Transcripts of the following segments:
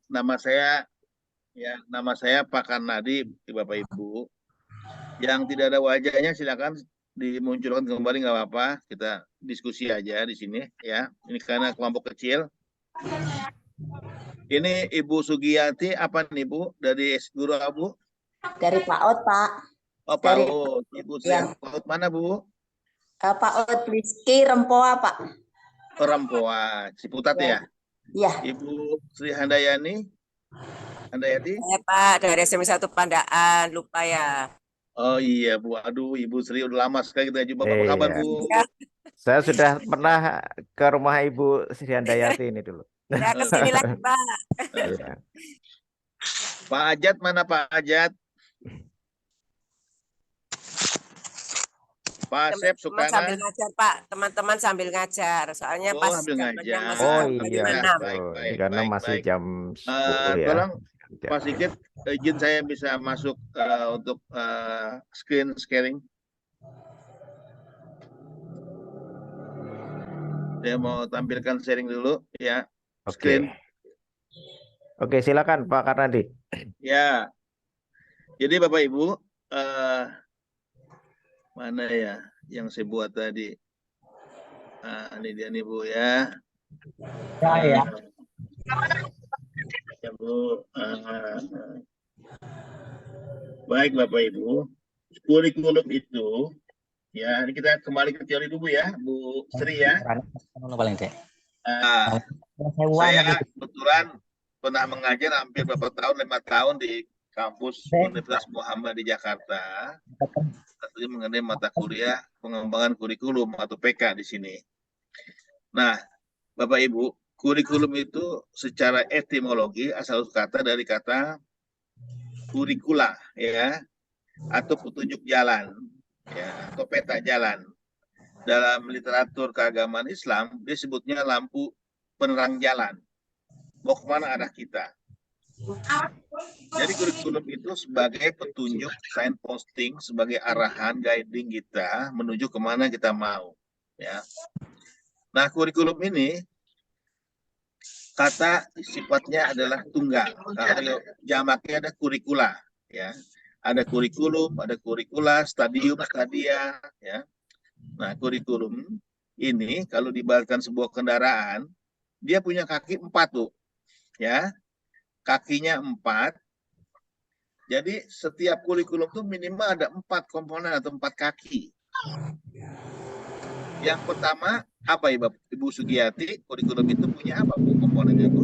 Nama saya Pak Karnadi, Bapak Ibu. Yang tidak ada wajahnya silakan dimunculkan kembali, nggak apa-apa. Kita diskusi aja di sini ya. Ini karena kelompok kecil. Ini Ibu Sugiyati apa nih Bu? Dari Guru Abu? Dari PAUD, Pak. Oh, Dari PAUD. Ibu yang PAUD mana Bu? PAUD Rizky Rempoa, Pak. Rempoa, Ciputat Ya. ya. Ya. Ibu Sri Handayani. Handayati? Saya Pak dari SMP 1 Pandaan, lupa ya. Oh iya Bu, aduh Ibu Sri udah lama sekali kita jumpa. Apa kabar Iya. Bu? Ya, Saya sudah pernah ke rumah Ibu Sri Handayati ini dulu. saya kesini lagi Pak. Iya. Pak Ajat mana Pak Ajat? Pak Asep Teman-teman sambil Sukana. ngajar Pak, teman-teman sambil ngajar. Soalnya Oh, pas sambil zamannya ngajar. masih Oh jam iya, 5.06. Baik, betul. baik, Karena baik, masih baik. jam 10 ya. Tolong Pak Sigit, izin saya bisa masuk untuk screen sharing. Saya mau tampilkan sharing dulu ya. Oke. Screen. Oke, silakan Pak Karnadi. Ya. Jadi Bapak Ibu, mana ya yang saya buat tadi? Ini dia nih Bu ya. Ya. Ya Bu. Baik Bapak Ibu, kurikulum itu ya, ini kita kembali ke teori dulu ya, Bu Sri ya. Saya kebetulan pernah mengajar hampir berapa tahun, 5 tahun di kampus Universitas Muhammad di Jakarta. Tentunya mengenai mata kuliah pengembangan kurikulum atau PK di sini. Nah, Bapak Ibu, kurikulum itu secara etimologi asal kata dari kata kurikula ya, atau petunjuk jalan ya, atau peta jalan. Dalam literatur keagamaan Islam disebutnya lampu penerang jalan. Mau kemana arah kita? Jadi kurikulum itu sebagai petunjuk, signposting, sebagai arahan, guiding kita menuju kemana kita mau. Ya. Nah, kurikulum ini kata sifatnya adalah tunggal. Kalau jamaknya ada kurikula, ya. Ada kurikulum, ada kurikula, stadium, stadia, ya. Nah, kurikulum ini kalau dibalikkan sebuah kendaraan, dia punya kaki 4 tuh, ya. Kakinya 4. Jadi setiap kurikulum tuh minimal ada 4 komponen atau 4 kaki. Yang pertama apa ya Ibu Sugiyati? Kurikulum itu punya apa Bu komponennya Bu?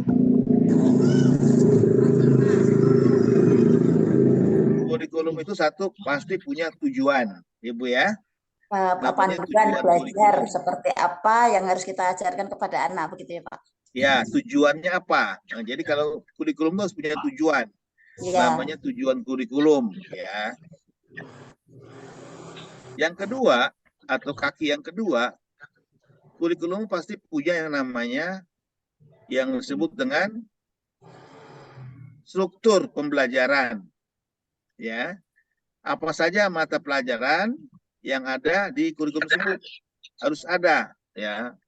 Kurikulum itu satu pasti punya tujuan, Ibu ya. Panduan belajar kurikulum seperti apa yang harus kita ajarkan kepada anak, begitu ya Pak? Ya, tujuannya apa? Nah, jadi kalau kurikulum itu harus punya tujuan. Ya. Namanya tujuan kurikulum ya. Yang kedua atau kaki yang kedua, kurikulum pasti punya yang namanya yang disebut dengan struktur pembelajaran. Ya. Apa saja mata pelajaran yang ada di kurikulum tersebut harus ada ya.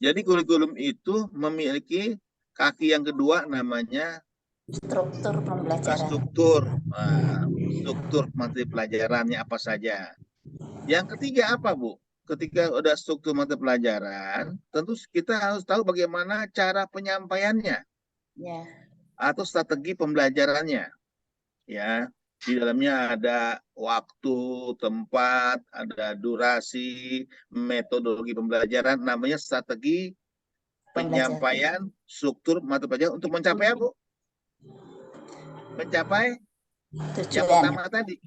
Jadi kurikulum itu memiliki kaki yang kedua namanya struktur pembelajaran. Struktur materi pelajarannya apa saja. Yang ketiga apa Bu? Ketika ada struktur mata pelajaran, tentu kita harus tahu bagaimana cara penyampaiannya. Ya. Atau strategi pembelajarannya. Ya. Di dalamnya ada waktu, tempat, ada durasi, metodologi pembelajaran, namanya strategi penyampaian struktur mata pelajaran untuk mencapai apa? Mencapai tujuan. Yang pertama tadi.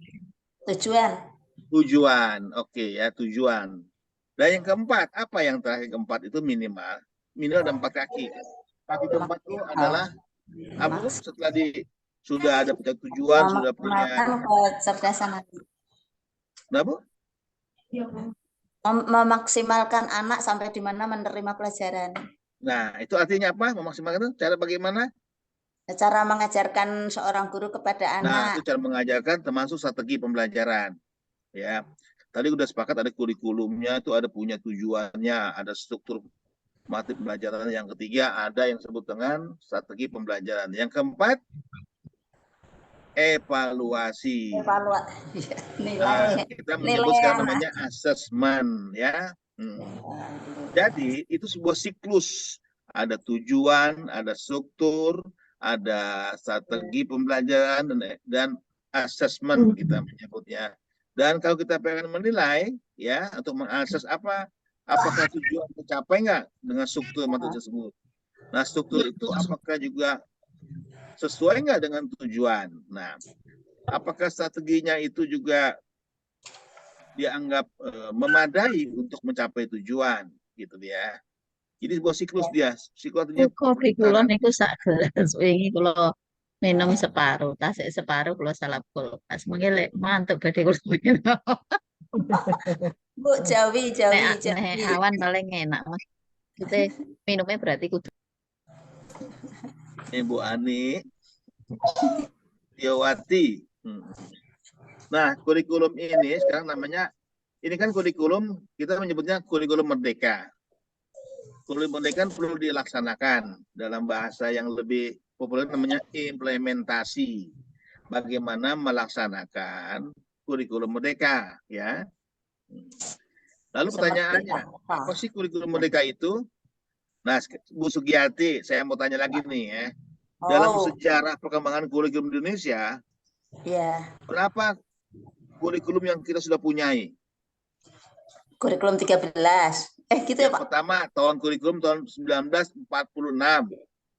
Tujuan, oke ya, tujuan. Dan yang keempat, apa yang terakhir keempat itu minimal ada 4 kaki. Kaki keempat itu adalah apa? Setelah sudah ada tujuan, sudah punya kecerdasan. Nah, Bu? Memaksimalkan anak sampai di mana menerima pelajaran. Nah, itu artinya apa? Memaksimalkan itu cara bagaimana? Cara mengajarkan seorang guru kepada anak. Nah, itu cara mengajarkan termasuk strategi pembelajaran. Ya. Tadi udah sepakat ada kurikulumnya, itu ada punya tujuannya, ada struktur materi pembelajaran. Yang ketiga ada yang disebut dengan strategi pembelajaran. Yang keempat, evaluasi. Evaluasi Nah, nilai kita nilai menyebut sekarang anak. namanya assessment, ya. Jadi itu sebuah siklus. Ada tujuan, ada struktur, ada strategi pembelajaran dan assessment kita menyebutnya. Dan kalau kita pengen menilai, ya, untuk mengakses apakah tujuan tercapai nggak dengan struktur materi tersebut. Nah, struktur itu apakah juga sesuai nggak dengan tujuan. Nah, apakah strateginya itu juga dianggap memadai untuk mencapai tujuan, gitu ya. Jadi sebuah siklus dia, siklusnya Kopi kula niku sak gelas wingi kula minum separuh, tasik separuh kula salap kulkas. Mengki lek mantuk badhe kula minum. Bu, Jawi, Nek Jawi. awan paling enak Mas. Kita minumnya berarti kudu Ibu Ani Tiawati. Nah, kurikulum ini sekarang namanya, ini kan kurikulum, kita menyebutnya kurikulum merdeka. Kurikulum merdeka perlu dilaksanakan dalam bahasa yang lebih populer namanya implementasi. Bagaimana melaksanakan kurikulum merdeka, ya. Lalu pertanyaannya, apa sih kurikulum merdeka itu? Nah, Bu Sugiyati, saya mau tanya lagi nih ya. Dalam sejarah perkembangan kurikulum di Indonesia, berapa kurikulum yang kita sudah punyai? Kurikulum 13. Gitu ya, Yang Pak? pertama, kurikulum tahun 1946.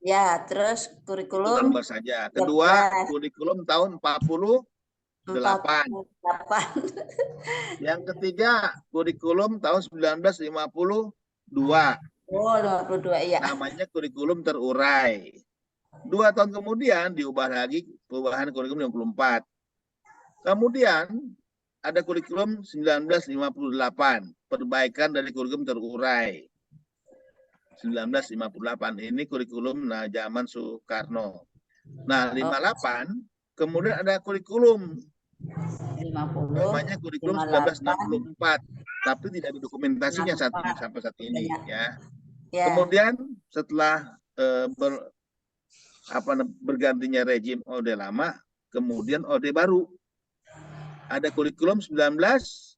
Ya, terus Itu kurikulum gambar saja. Kedua, 13. kurikulum tahun 48. Yang ketiga, kurikulum tahun 1952. Oh, 52, iya. Namanya kurikulum terurai. 2 tahun kemudian diubah lagi perubahan kurikulum 24. Kemudian ada kurikulum 1958, perbaikan dari kurikulum terurai. 1958 ini kurikulum zaman Soekarno. Nah, 58 kemudian ada kurikulum 50. namanya kurikulum 1964, tapi tidak ada dokumentasinya sampai saat ini, ya. Kemudian setelah bergantinya rejim Orde Lama, kemudian Orde Baru. Ada kurikulum 1968.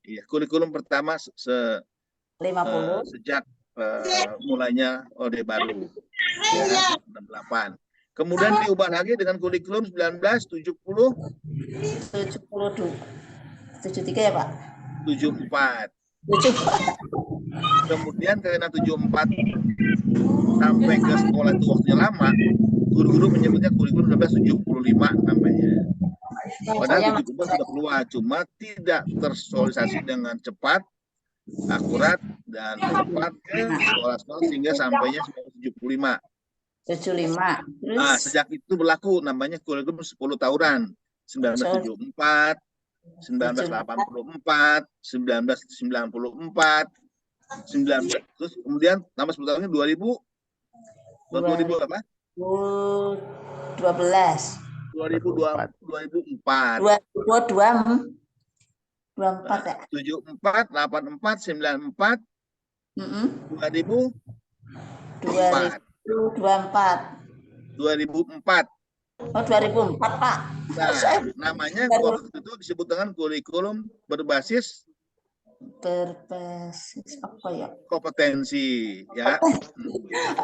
Iya, kurikulum pertama sejak mulainya Orde Baru. Ya, 68. Kemudian diubah lagi dengan kurikulum 1970. 73 ya, Pak? 74. Kemudian karena 74 sampai ke sekolah itu waktunya lama, guru-guru menyebutnya kurikulum 1975 namanya. Padahal 74 sudah keluar, cuma tidak tersosialisasi dengan cepat, akurat, dan tepat ke sekolah-sekolah sehingga sampainya 1975. 75. Nah, sejak itu berlaku namanya kurikulum 10 tahunan. 1974, 1984, 1994, terus kemudian nama 10 tahunnya 2000 apa? 2012. 2004. 24 ya. 74, 84, 94, 2004. 2004. Oh, 2004, Pak. Nah, namanya waktu itu disebut dengan kurikulum berbasis apa ya? kompetensi, ya.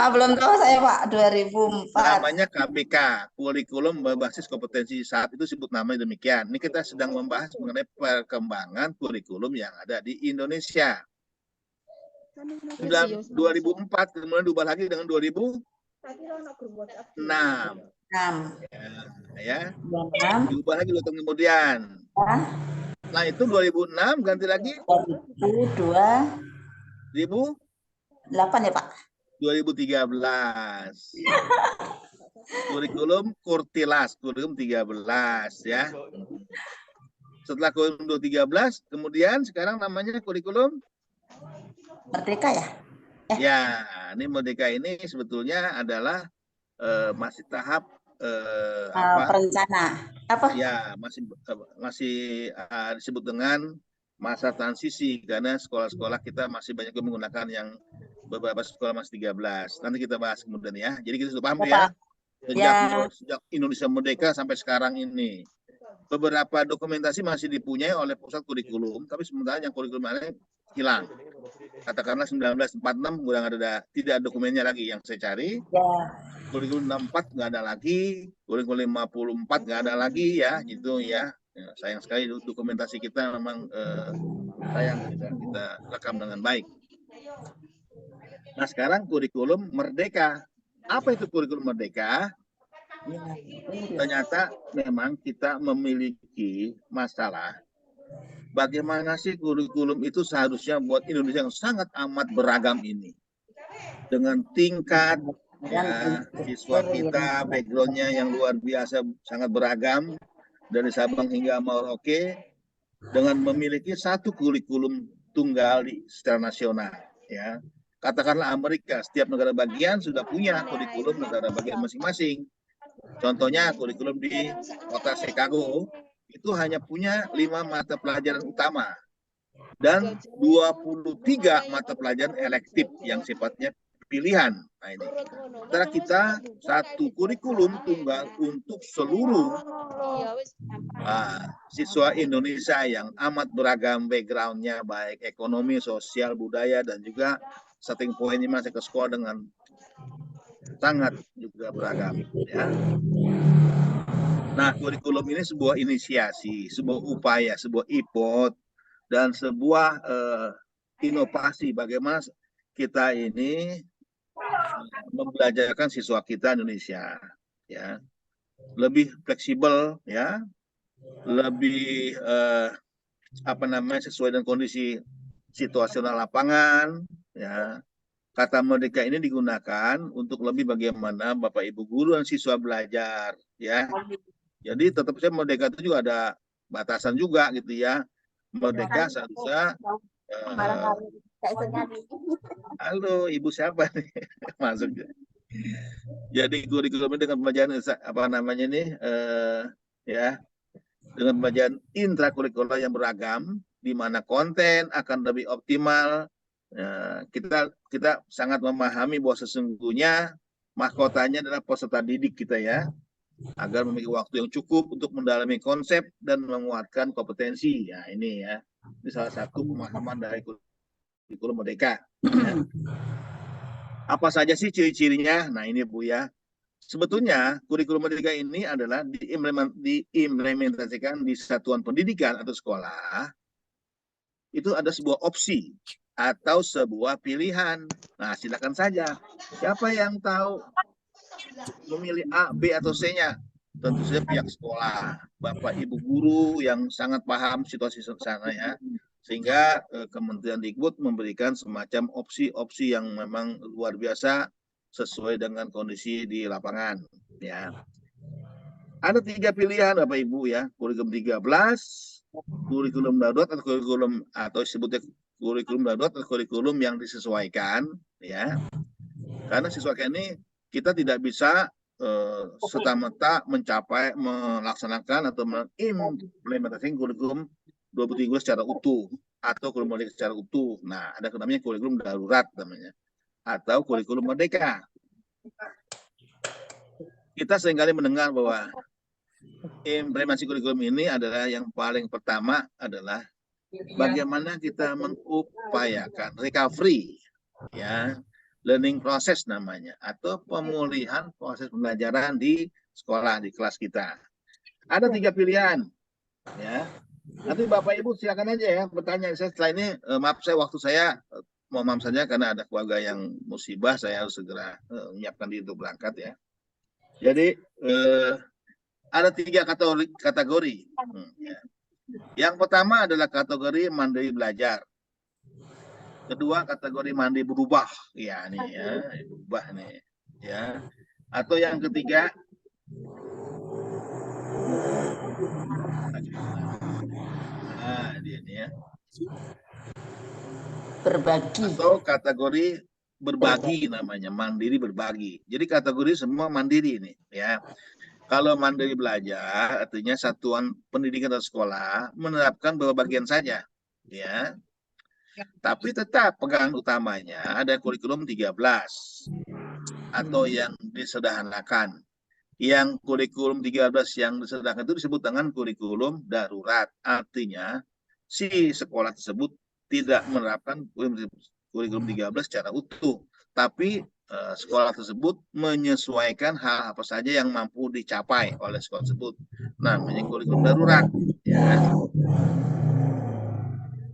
Belum tahu saya, Pak. 2004. Namanya KBK, kurikulum berbasis kompetensi. Saat itu sebut namanya demikian. Ini kita sedang membahas mengenai perkembangan kurikulum yang ada di Indonesia. 2004 kemudian diubah lagi dengan 2006. Ya. Diubah lagi 2 tahun kemudian. Nah, itu 2006 ganti lagi 2008 ya, Pak? 2013. Kurikulum Kurtilas, kurikulum 13 ya. Setelah kurikulum 2013, kemudian sekarang namanya kurikulum Merdeka ya? Ya, ini Merdeka ini sebetulnya adalah masih tahap perencana apa? Ya, masih disebut dengan masa transisi karena sekolah-sekolah kita masih banyak yang menggunakan yang beberapa sekolah masih 13. Nanti kita bahas kemudian ya. Jadi kita sudah paham ya. Sejak Indonesia merdeka sampai sekarang ini. Beberapa dokumentasi masih dipunyai oleh pusat kurikulum, tapi sementara yang kurikulum lain hilang. Katakanlah 1946 tidak ada dokumennya lagi yang saya cari. Kurikulum 64 nggak ada lagi, kurikulum 54 nggak ada lagi ya, gitu ya. Sayang sekali dokumentasi kita memang sayang kita rekam dengan baik. Nah sekarang kurikulum merdeka. Apa itu kurikulum merdeka? Ternyata memang kita memiliki masalah. Bagaimana sih kurikulum itu seharusnya buat Indonesia yang sangat amat beragam ini. Dengan tingkat ya, siswa kita backgroundnya yang luar biasa sangat beragam dari Sabang hingga Merauke dengan memiliki satu kurikulum tunggal secara nasional ya. Katakanlah Amerika, setiap negara bagian sudah punya kurikulum negara bagian masing-masing. Contohnya kurikulum di kota Chicago itu hanya punya 5 mata pelajaran utama dan 23 mata pelajaran elektif yang sifatnya pilihan. Nah ini, sementara kita satu kurikulum tunggal untuk seluruh siswa Indonesia yang amat beragam backgroundnya, baik ekonomi, sosial, budaya, dan juga setting poinnya masih ke sekolah dengan sangat juga beragam. Ya. Nah, kurikulum ini sebuah inisiasi, sebuah upaya, sebuah effort, dan sebuah inovasi bagaimana kita ini membelajarkan siswa kita Indonesia, ya, lebih fleksibel, ya, lebih sesuai dengan kondisi situasional lapangan, ya. Kata merdeka ini digunakan untuk lebih bagaimana Bapak Ibu guru dan siswa belajar, ya. Jadi tetap saya merdeka itu juga ada batasan juga gitu ya. Merdeka seharusnya halo, Ibu siapa nih? Masuk. Jadi kurikulum dengan pembelajaran ya, dengan pembelajaran intrakurikuler yang beragam, di mana konten akan lebih optimal. Kita sangat memahami bahwa sesungguhnya mahkotanya adalah peserta didik kita ya, agar memiliki waktu yang cukup untuk mendalami konsep dan menguatkan kompetensi. Ya ini ya, ini salah satu pemahaman dari kurikulum merdeka. Ya. Apa saja sih ciri-cirinya? Nah ini Bu ya. Sebetulnya kurikulum merdeka ini adalah diimplementasikan di satuan pendidikan atau sekolah. Itu ada sebuah opsi atau sebuah pilihan. Nah silakan saja. Siapa yang tahu memilih A, B, atau C-nya? Tentu saja pihak sekolah, Bapak Ibu guru yang sangat paham situasi sana ya. Sehingga Kementerian Dikbud memberikan semacam opsi-opsi yang memang luar biasa sesuai dengan kondisi di lapangan ya. Ada 3 pilihan Bapak Ibu ya, kurikulum 13, kurikulum darurat atau disebutnya kurikulum darurat atau kurikulum yang disesuaikan ya. Karena sesuaikan ini kita tidak bisa serta-merta melaksanakan atau mengimplementasikan kurikulum 23 secara utuh atau kurikulum merdeka secara utuh. Nah, ada namanya kurikulum darurat namanya atau kurikulum merdeka. Kita seringkali mendengar bahwa implementasi kurikulum ini adalah yang paling pertama adalah bagaimana kita mengupayakan recovery ya. Learning process namanya, atau pemulihan proses pembelajaran di sekolah, di kelas kita. Ada 3 pilihan, ya. Nanti Bapak Ibu silakan aja ya bertanya. Setelah ini, maaf waktu saya mohon maaf saja karena ada keluarga yang musibah, saya harus segera menyiapkan diri untuk berangkat ya. Jadi ada 3 kategori. Ya. Yang pertama adalah kategori mandiri belajar. Kedua kategori mandi berubah, ya nih ya, berubah nih, ya. Atau yang ketiga, nah dia nih ya, berbagi. Atau kategori berbagi namanya, mandiri berbagi. Jadi kategori semua mandiri nih, ya. Kalau mandiri belajar artinya satuan pendidikan atau sekolah menerapkan beberapa bagian saja, ya. Tapi tetap pegangan utamanya ada kurikulum 13 atau yang disederhanakan. Yang kurikulum 13 yang disederhanakan itu disebut dengan kurikulum darurat. Artinya si sekolah tersebut tidak menerapkan kurikulum 13 secara utuh, tapi sekolah tersebut menyesuaikan hal apa saja yang mampu dicapai oleh sekolah tersebut. Namanya kurikulum darurat, ya.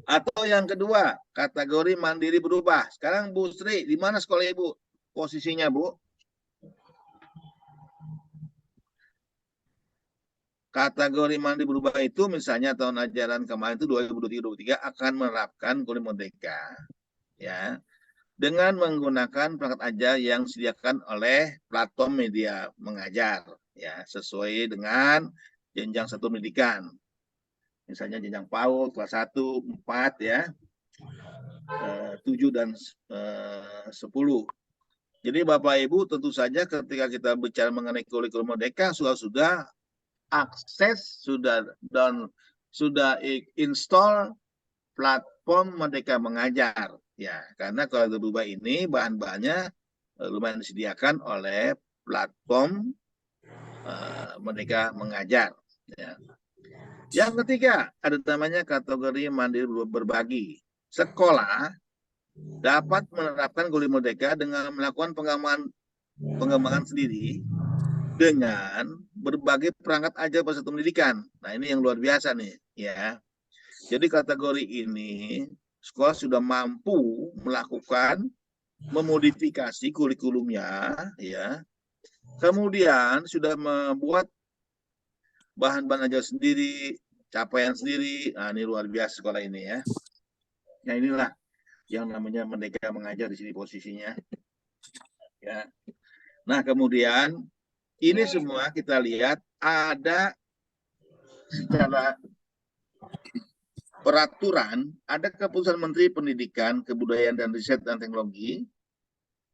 Atau yang kedua, kategori mandiri berubah. Sekarang Bu Sri, di mana sekolah Ibu posisinya, Bu? Kategori mandiri berubah itu misalnya tahun ajaran kemarin itu 2023 akan menerapkan kurikulum merdeka, ya, dengan menggunakan perangkat ajar yang disediakan oleh platform media mengajar, ya, sesuai dengan jenjang satu pendidikan. Misalnya jenjang PAUD kelas 1, 4, ya, 7 dan 10. Jadi Bapak Ibu tentu saja ketika kita bicara mengenai kurikulum merdeka sudah akses, sudah install platform Merdeka Mengajar, ya, karena kalau berubah ini bahan-bahannya lumayan disediakan oleh platform Merdeka Mengajar, ya. Yang ketiga ada namanya kategori mandiri berbagi. Sekolah dapat menerapkan kurikulum merdeka dengan melakukan pengembangan sendiri dengan berbagai perangkat ajar peserta pendidikan. Nah, ini yang luar biasa nih, ya. Jadi kategori ini sekolah sudah mampu melakukan memodifikasi kurikulumnya, ya. Kemudian sudah membuat bahan-bahan ajar sendiri, capaian sendiri. Nah, ini luar biasa sekolah ini, ya. Nah, inilah yang namanya Merdeka Mengajar di sini posisinya, ya. Nah, kemudian ini semua kita lihat ada secara peraturan, ada keputusan Menteri Pendidikan, Kebudayaan dan Riset dan Teknologi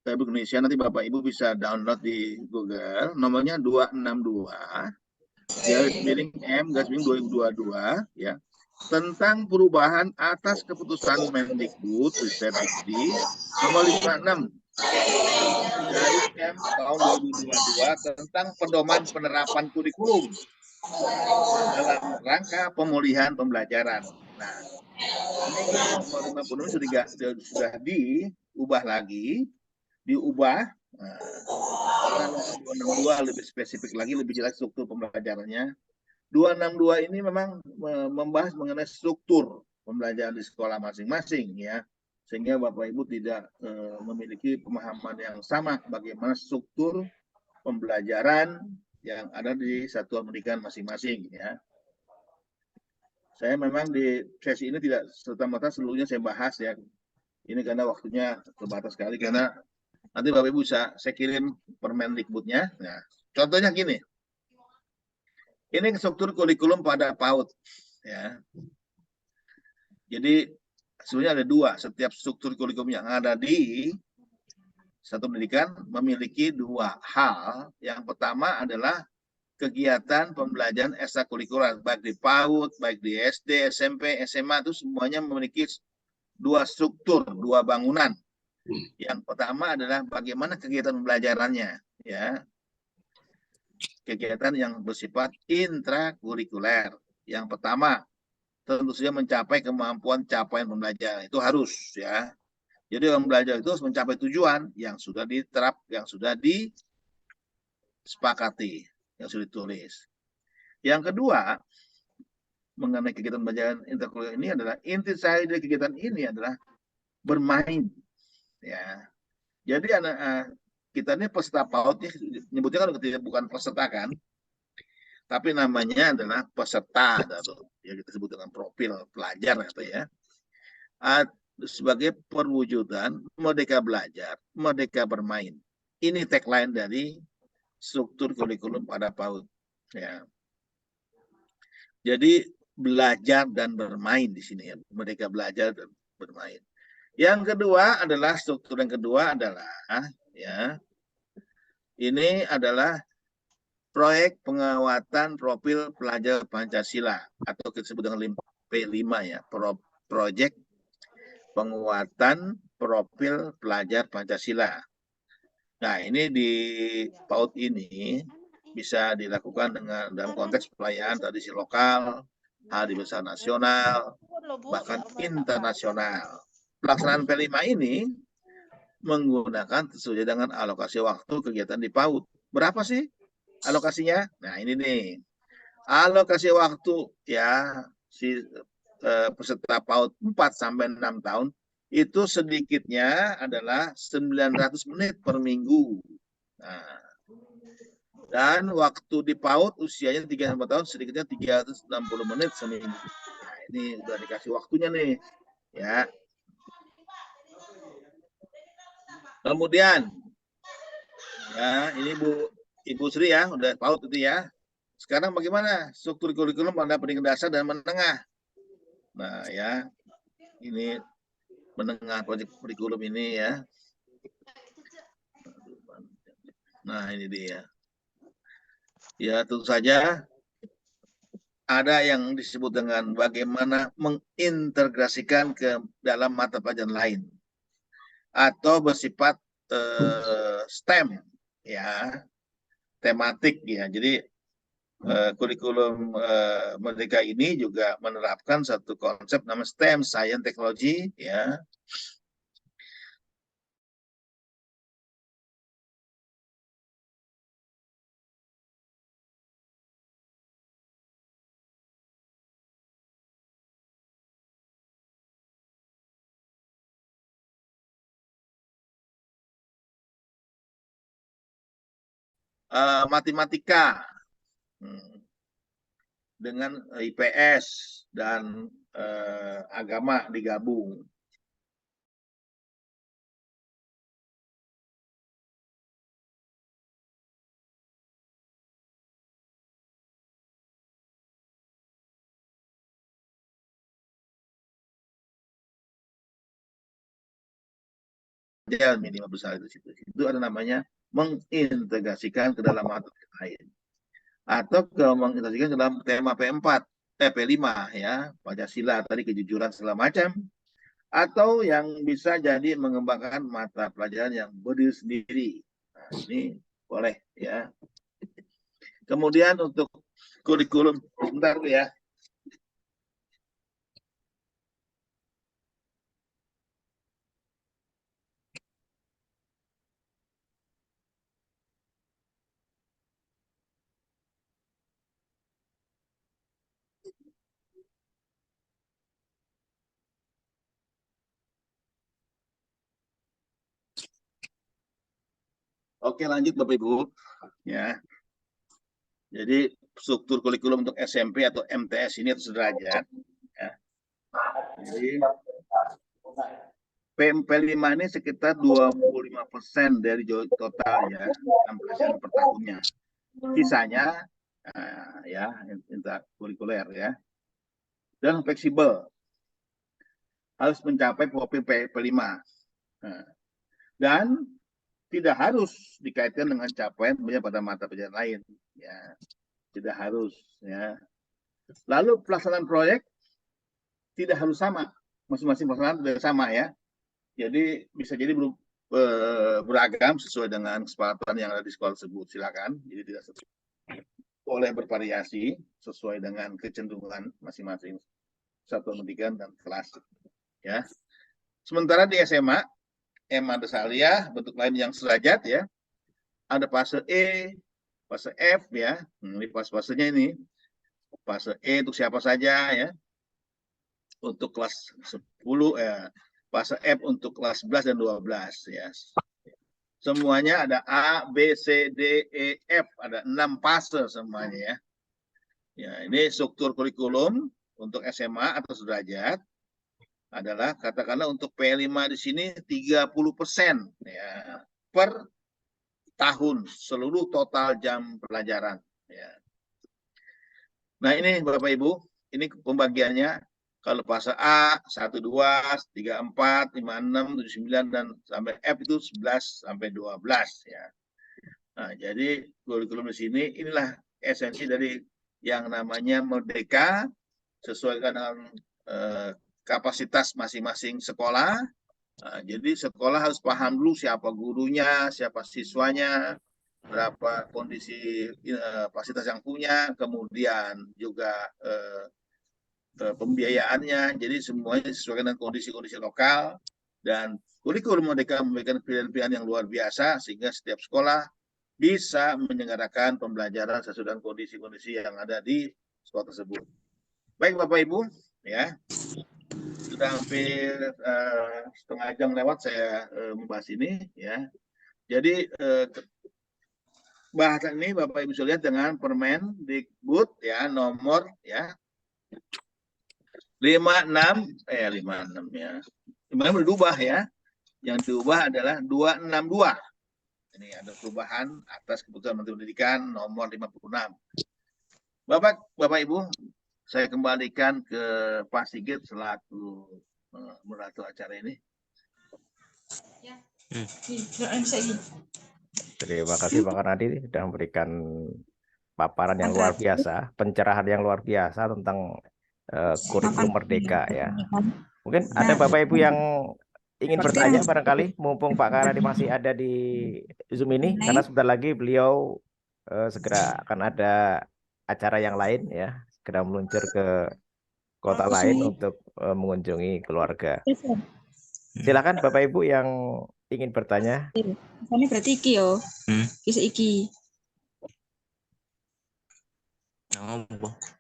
Republik Indonesia, nanti Bapak Ibu bisa download di Google, nomornya 262 garis miring M garis miring 2022, ya, tentang perubahan atas keputusan Mendikbud Ristek-Dikti nomor 56 garis M tahun 2022 tentang pedoman penerapan kurikulum dalam rangka pemulihan pembelajaran. Nah, ini nomor 50 sudah diubah lagi, Nah, nomor 262 lebih spesifik lagi, lebih jelas struktur pembelajarannya. 262 ini memang membahas mengenai struktur pembelajaran di sekolah masing-masing, ya, sehingga Bapak Ibu tidak memiliki pemahaman yang sama bagaimana struktur pembelajaran yang ada di satuan pendidikan masing-masing, ya. Saya memang di sesi ini tidak serta-merta seluruhnya saya bahas, ya. Ini karena waktunya terbatas sekali, karena nanti Bapak Ibu bisa saya kirim Permendikbudnya. Nah, contohnya gini. Ini struktur kurikulum pada PAUD, ya. Jadi sebenarnya ada dua. Setiap struktur kurikulum yang ada di satu pendidikan memiliki dua hal. Yang pertama adalah kegiatan pembelajaran ekstrakurikuler, baik di PAUD, baik di SD, SMP, SMA, itu semuanya memiliki dua struktur, dua bangunan. Yang pertama adalah bagaimana kegiatan pembelajarannya, ya. Kegiatan yang bersifat intrakurikuler. Yang pertama, tentu saja mencapai kemampuan capaian pembelajaran. Itu harus, ya. Jadi orang belajar itu harus mencapai tujuan yang sudah diterap, yang sudah disepakati, yang sudah ditulis. Yang kedua, mengenai kegiatan pembelajaran intrakurikuler ini adalah inti dari kegiatan ini adalah bermain, ya. Jadi anak kita ini peserta PAUD, nyebutnya kan bukan peserta kan, tapi namanya adalah peserta, atau ya kita sebut dengan profil pelajar, atau ya, sebagai perwujudan merdeka belajar, merdeka bermain. Ini tagline dari struktur kurikulum pada PAUD, ya. Jadi belajar dan bermain di sini, ya, merdeka belajar dan bermain. Yang kedua adalah struktur yang kedua adalah, ya, ini adalah proyek penguatan profil pelajar Pancasila atau kita sebut dengan P5 ya, proyek penguatan profil pelajar Pancasila. Nah, ini di PAUD ini bisa dilakukan dengan dalam konteks pelayanan tradisi lokal, hari besar nasional, bahkan internasional. Pelaksanaan P5 ini menggunakan sesuai dengan alokasi waktu kegiatan di PAUD. Berapa sih alokasinya? Nah, ini nih. Alokasi waktu ya si peserta PAUD 4 sampai 6 tahun itu sedikitnya adalah 900 menit per minggu. Nah, dan waktu di PAUD usianya 3-4 tahun sedikitnya 360 menit seminggu. Nah, ini udah dikasih waktunya nih. Ya. Kemudian ya, ini Ibu Sri ya, udah PAUD itu ya. Sekarang bagaimana struktur kurikulum pada pendidikan dasar dan menengah? Nah, ya. Ini menengah proyek kurikulum ini ya. Nah, ini dia. Ya, tentu saja ada yang disebut dengan bagaimana mengintegrasikan ke dalam mata pelajaran lain atau bersifat STEM ya, tematik ya. Jadi kurikulum Merdeka ini juga menerapkan satu konsep namanya STEM, Science, Technology ya. Matematika dengan IPS dan agama digabung. Dia minimal besar itu situ. Itu ada namanya mengintegrasikan ke dalam mata lain. Atau mengintegrasikan ke dalam tema P4, P5 ya, Pancasila tadi kejujuran segala macam. Atau yang bisa jadi mengembangkan mata pelajaran yang berdiri sendiri. Nah, ini boleh ya. Kemudian untuk kurikulum, sebentar ya. Oke, lanjut Bapak Ibu. Ya. Jadi struktur kurikulum untuk SMP atau MTS ini atau sederajat. Ya. Jadi P5 ini sekitar 25% dari total ya, pelajaran per tahunnya. Sisanya ya interkurikuler ya. Dan fleksibel. Harus mencapai profil P5. Nah, dan tidak harus dikaitkan dengan capaian pada mata pelajaran lain. Ya, tidak harus. Ya. Lalu pelaksanaan proyek tidak harus sama. Masing-masing pelaksanaan tidak sama ya. Jadi bisa jadi beragam sesuai dengan kesepakatan yang ada di sekolah tersebut. Silakan. Jadi tidak boleh bervariasi sesuai dengan kecenderungan masing-masing satuan pendidikan dan kelas. Ya. Sementara di SMA ada Saliyah, bentuk lain yang sederajat ya. Ada fase E, fase F ya. Ini fase-fasenya ini. Fase E untuk siapa saja ya. Untuk kelas 10 fase F untuk kelas 11 dan 12 ya. Semuanya ada A, B, C, D, E, F, ada 6 fase semuanya ya. Ya, ini struktur kurikulum untuk SMA atau sederajat adalah katakanlah untuk P5 di sini 30% ya per tahun seluruh total jam pelajaran ya. Nah, ini Bapak Ibu, ini pembagiannya. Kalau fase A 1 2 3 4 5 6 7 9 dan sampai F itu 11 sampai 12 ya. Nah, jadi kurikulum di sini inilah esensi dari yang namanya Merdeka, sesuai dengan kapasitas masing-masing sekolah. Nah, jadi sekolah harus paham dulu siapa gurunya, siapa siswanya, berapa kondisi fasilitas yang punya, kemudian juga pembiayaannya. Jadi semuanya sesuai dengan kondisi-kondisi lokal, dan kurikulum Merdeka memberikan pilihan-pilihan yang luar biasa sehingga setiap sekolah bisa menyelenggarakan pembelajaran sesuai dengan kondisi-kondisi yang ada di sekolah tersebut. Baik Bapak Ibu, ya sudah hampir setengah jam lewat saya membahas ini, ya. Jadi bahasan ini Bapak Ibu bisa lihat dengan Permendikbud ya nomor ya 56 ya. 56 berubah ya. Yang diubah adalah 262. Ini ada perubahan atas keputusan Menteri Pendidikan nomor 56. Bapak Ibu, saya kembalikan ke Pak Sigit selaku moderator acara ini. Terima kasih Pak Karnadi sudah memberikan paparan yang luar biasa, pencerahan yang luar biasa tentang kurikulum Merdeka ya. Mungkin ada Bapak Ibu yang ingin bertanya barangkali, mumpung Pak Karnadi masih ada di Zoom ini, karena sebentar lagi beliau segera akan ada acara yang lain ya, segera meluncur ke kota lain untuk mengunjungi keluarga. Silakan Bapak Ibu yang ingin bertanya. Ini berarti iki yo. Kisah iki.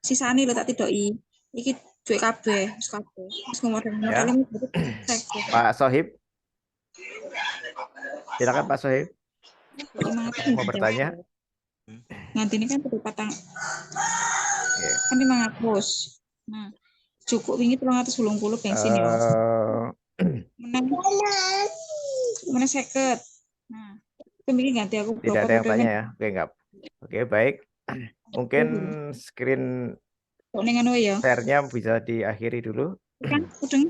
Sisane lho tak tidoki. Iki duit kabeh, wis kabeh. Wis ngomong-ngomong Pak Sohib. Silakan Pak Sohib. Mau bertanya? Nanti ini kan patang. Kan 500. Nah, cukup wingi 380 bensin yo. Menang 50. Nah, pemikir ganti aku tidak ada yang tanya ya. Oke, enggak. Oke, baik. Mungkin screen share-nya bisa diakhiri dulu. Kan, udeng.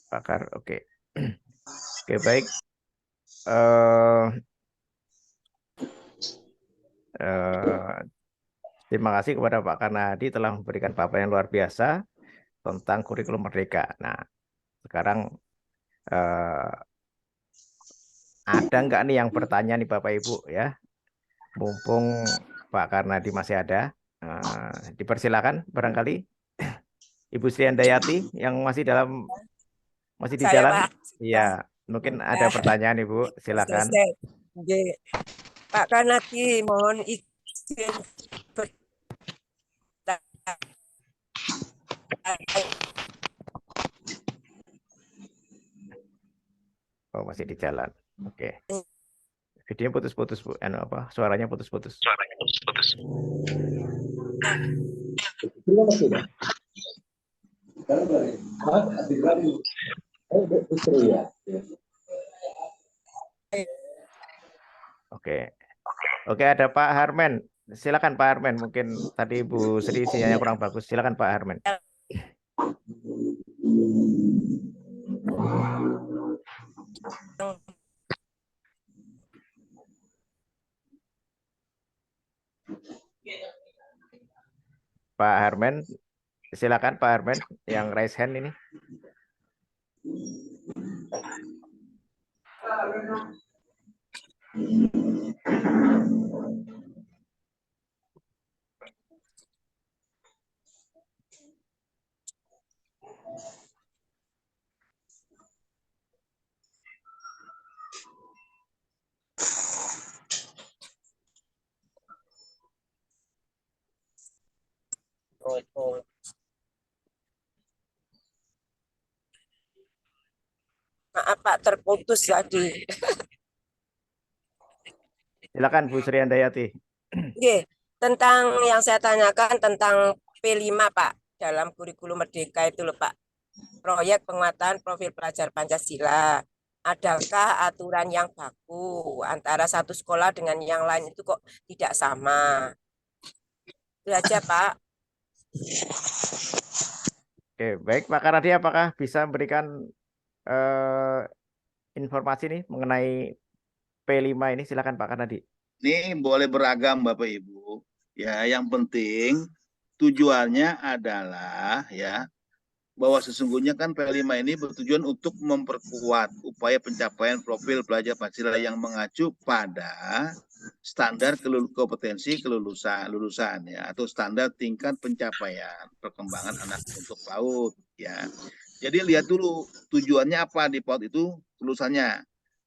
Pakar, oke. Oke, baik. Terima kasih kepada Pak Karnadi telah memberikan paparan yang luar biasa tentang kurikulum Merdeka. Nah, sekarang ada nggak nih yang bertanya nih Bapak Ibu ya? Mumpung Pak Karnadi masih ada, dipersilakan barangkali Ibu Sri Handayati yang masih di Saya, jalan. Pak. Iya, mungkin ada pertanyaan Ibu, silakan. Pak Karnadi, mohon izin Oh, masih di jalan. Oke. Videonya putus-putus, Bu. Suaranya putus-putus. Oke, ada Pak Harmen. Silakan Pak Harmen. Mungkin tadi Bu Sri sinyalnya kurang bagus. Silakan Pak Harmen. Pak Harmen, silakan Pak Harmen yang raise hand ini. Maaf Pak, terputus tadi. Silakan Bu Sri Handayati. Tentang yang saya tanyakan tentang P5 Pak, dalam kurikulum Merdeka itu loh Pak. Proyek penguatan profil pelajar Pancasila. Adakah aturan yang baku antara satu sekolah dengan yang lain itu kok tidak sama? Itu aja Pak. Oke, baik Pak Karnadi, apakah bisa memberikan informasi nih mengenai P5 ini? Silakan Pak Karnadi. Ini boleh beragam Bapak Ibu. Ya, yang penting tujuannya adalah ya bahwa sesungguhnya kan P5 ini bertujuan untuk memperkuat upaya pencapaian profil pelajar Pancasila yang mengacu pada standar kompetensi lulusan ya, atau standar tingkat pencapaian perkembangan anak untuk PAUD ya. Jadi lihat dulu tujuannya apa di PAUD itu lulusannya.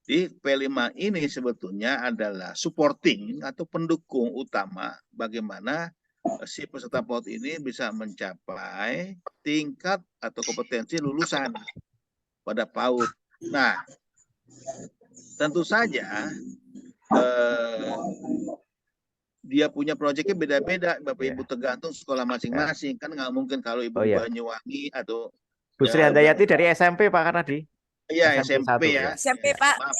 Di P5 ini sebetulnya adalah supporting atau pendukung utama bagaimana si peserta PAUD ini bisa mencapai tingkat atau kompetensi lulusan pada PAUD. Nah, tentu saja dia punya proyeknya beda-beda, Bapak Ibu, tergantung sekolah masing-masing. Kan nggak mungkin kalau Ibu Banyuwangi atau Bu Sri Handayati dari SMP Pak Karnadi. Iya, SMP 1, SMP ya. SMP Pak. Maaf.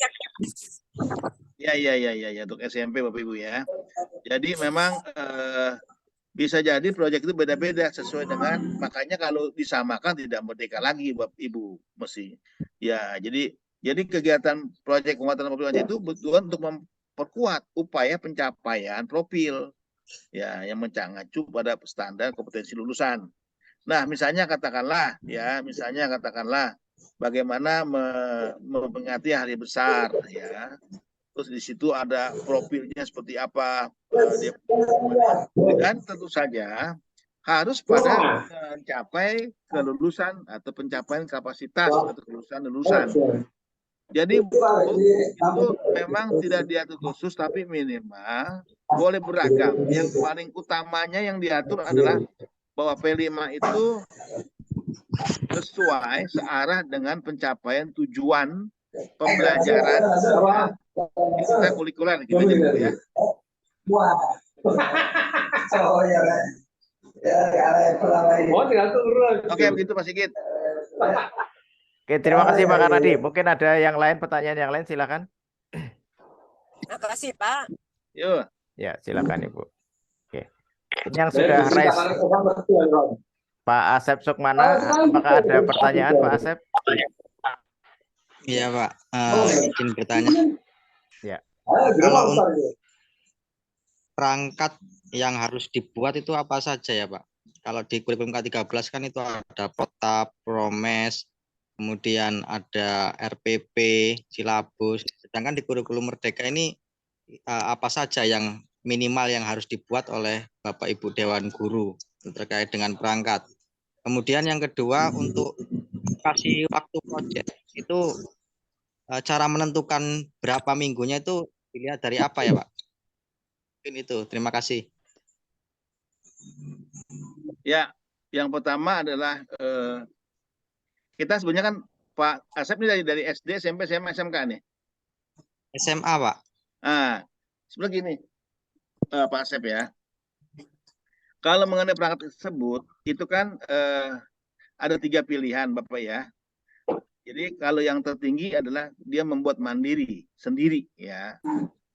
Ya, untuk SMP Bapak Ibu ya. Jadi memang bisa jadi proyek itu beda-beda sesuai dengan, makanya kalau disamakan tidak merdeka lagi Bapak Ibu mesti. Ya, jadi kegiatan proyek penguatan profil itu bertujuan untuk memperkuat upaya pencapaian profil ya yang mengacu pada standar kompetensi lulusan. Nah, misalnya katakanlah bagaimana memperingati hari besar ya. Terus di situ ada profilnya seperti apa, dan tentu saja harus pada mencapai kelulusan atau pencapaian kapasitas atau kelulusan lulusan. Jadi itu memang tidak diatur khusus, tapi minimal boleh beragam. Yang paling utamanya yang diatur adalah bahwa P5 itu sesuai searah dengan pencapaian tujuan pembelajaran ekstrakurikuler gitu ya. Oke, begitu Pak Sigit. Oke, terima kasih Pak Karnadi. Mungkin ada yang lain, pertanyaan yang lain, silakan. Terima kasih Pak. Yuk. Ya, silakan Ibu. Oke. Yang sudah raise Pak Asep Sukmana, apakah ada pertanyaan Pak Asep? Iya Pak, izin bertanya. Ya. Kalau untuk perangkat yang harus dibuat itu apa saja ya Pak? Kalau di kurikulum K13 kan itu ada POTA, PROMES, kemudian ada RPP, silabus. Sedangkan di kurikulum Merdeka ini apa saja yang minimal yang harus dibuat oleh Bapak Ibu Dewan Guru terkait dengan perangkat. Kemudian yang kedua, untuk kasih waktu proyek itu cara menentukan berapa minggunya itu dilihat dari apa ya Pak? Mungkin itu, terima kasih. Ya, yang pertama adalah kita sebenarnya kan Pak Asep ini dari SD, SMP, SMA, SMK nih. SMA Pak. Nah, sebenarnya gini Pak Asep ya. Kalau mengenai perangkat tersebut, itu kan ada 3 pilihan Bapak ya. Jadi kalau yang tertinggi adalah dia membuat mandiri sendiri ya.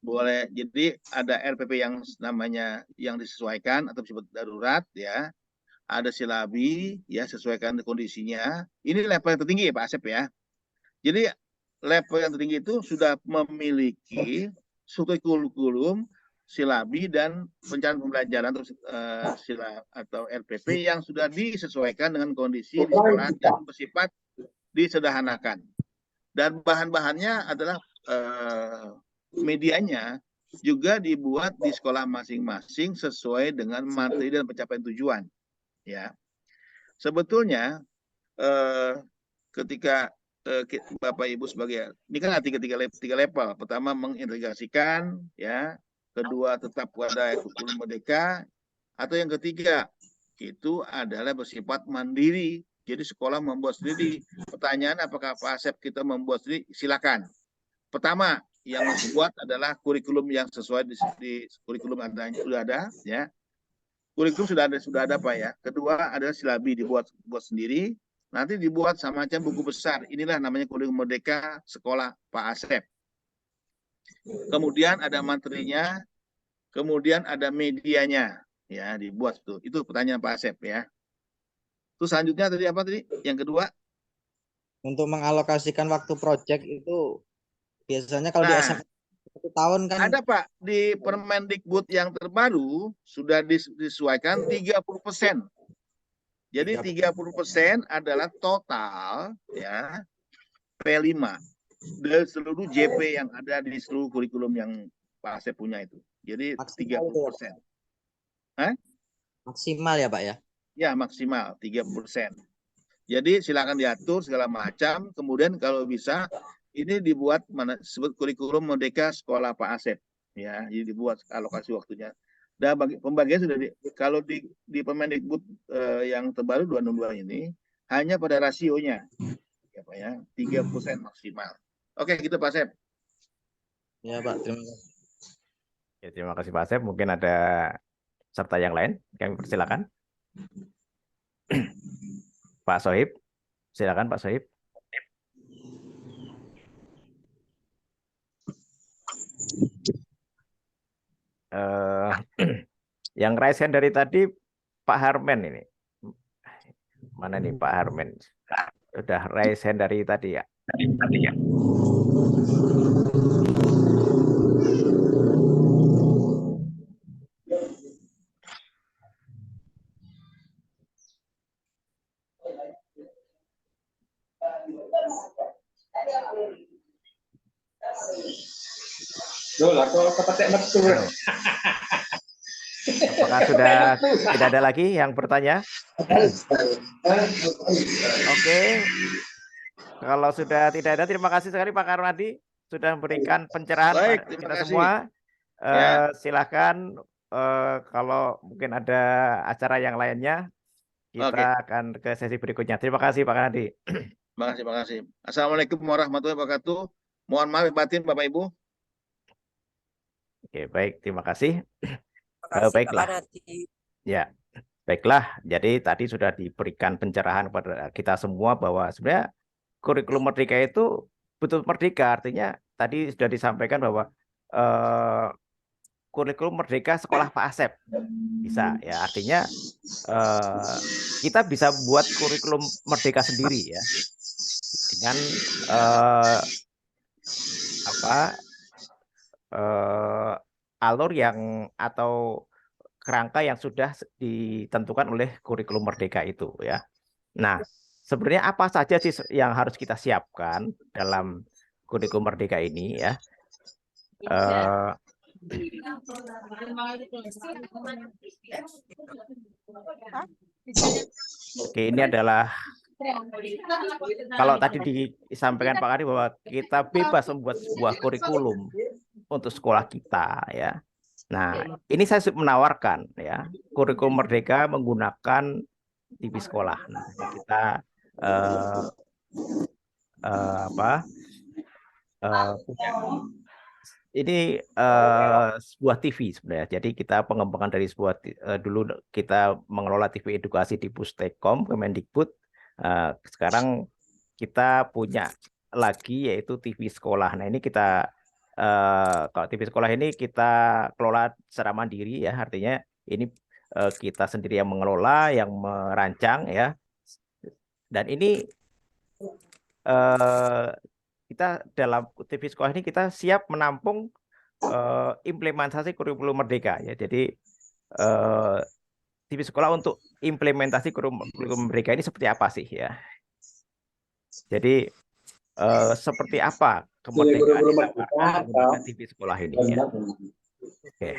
Boleh, jadi ada RPP yang namanya yang disesuaikan atau disebut darurat ya. Ada silabi ya, sesuaikan kondisinya. Ini level yang tertinggi ya Pak Asep ya. Jadi level yang tertinggi itu sudah memiliki struktur kurikulum, silabi dan perencanaan pembelajaran atau RPP yang sudah disesuaikan dengan kondisi di sekolah dan bersifat disederhanakan. Dan bahan-bahannya adalah medianya juga dibuat di sekolah masing-masing sesuai dengan materi dan pencapaian tujuan. Ya, sebetulnya ketika Bapak Ibu sebagai ini kan ada tiga level. Pertama mengintegrasikan, ya. Kedua tetap pada kurikulum Merdeka, atau yang ketiga itu adalah bersifat mandiri. Jadi sekolah membuat sendiri. Pertanyaan apakah Pak Asep kita membuat sendiri? Silakan. Pertama yang membuat adalah kurikulum yang sesuai di kurikulum adanya sudah ada, ya. Kurikulum sudah ada Pak ya. Kedua adalah silabi dibuat sendiri. Nanti dibuat semacam buku besar. Inilah namanya kurikulum Merdeka sekolah Pak Asep. Kemudian ada materinya, kemudian ada medianya, ya dibuat tuh. Itu pertanyaan Pak Asep ya. Terus selanjutnya tadi apa tadi? Yang kedua? Untuk mengalokasikan waktu proyek itu biasanya kalau di SMA 1 tahun kan Ada Pak, di Permendikbud yang terbaru sudah disesuaikan 30%. Jadi 30% adalah total ya P5 dari seluruh JP yang ada di seluruh kurikulum yang Pak Asep punya itu. Jadi maksimal itu ya, 30%. maksimal ya Pak ya. Ya, maksimal 30%. Jadi silakan diatur segala macam. Kemudian kalau bisa ini dibuat sebut kurikulum Merdeka Sekolah Pak Asep. Ya, jadi dibuat alokasi waktunya. Dan pembagian sudah kalau di Permendikbud yang terbaru 262 ini hanya pada rasionya. Ya Pak ya, 30% maksimal. Oke, gitu Pak Asep. Ya Pak, terima kasih. Ya, terima kasih Pak Asep. Mungkin ada serta yang lain, kami persilakan. Pak Sohib, silakan Pak Sohib. Yang raise hand dari tadi Pak Harmen ini. Mana nih Pak Harmen? Udah raise hand dari tadi ya. Apakah sudah tidak ada lagi yang bertanya? Oke. Kalau sudah tidak ada, terima kasih sekali Pak Karmadi sudah memberikan pencerahan Baik, pada terima kita kasih. semua. Ya. Silakan kalau mungkin ada acara yang lainnya, kita akan ke sesi berikutnya. Terima kasih Pak Karmadi. Terima kasih. Assalamualaikum warahmatullahi wabarakatuh. Mohon maaf batin Bapak Ibu. Oke, baik, terima kasih. Terima kasih Baiklah. Pak Nadi. Ya, baiklah. Jadi tadi sudah diberikan pencerahan kepada kita semua bahwa sebenarnya kurikulum merdeka itu betul merdeka. Artinya tadi sudah disampaikan bahwa kurikulum merdeka sekolah Pak Asep bisa ya. Artinya kita bisa buat kurikulum merdeka sendiri ya dengan alur yang atau kerangka yang sudah ditentukan oleh kurikulum merdeka itu ya. Nah, sebenarnya apa saja sih yang harus kita siapkan dalam kurikulum merdeka ini ya? Oke, ini adalah kalau tadi disampaikan Pak Ari bahwa kita bebas membuat sebuah kurikulum untuk sekolah kita ya. Nah, ini saya menawarkan ya kurikulum merdeka menggunakan TV sekolah. Nah, kita ini sebuah TV sebenarnya. Jadi kita pengembangan dari sebuah dulu kita mengelola TV edukasi di Pustekom Kemendikbud. Sekarang kita punya lagi yaitu TV sekolah. Nah, ini kita kalau TV sekolah ini kita kelola secara mandiri ya. Artinya ini kita sendiri yang mengelola, yang merancang ya. Dan ini kita dalam TV sekolah ini kita siap menampung implementasi kurikulum merdeka ya. Jadi TV sekolah untuk implementasi kurikulum merdeka ini seperti apa sih ya? Jadi seperti apa kemerdekaan yang menggunakan TV sekolah ini ya? Oke.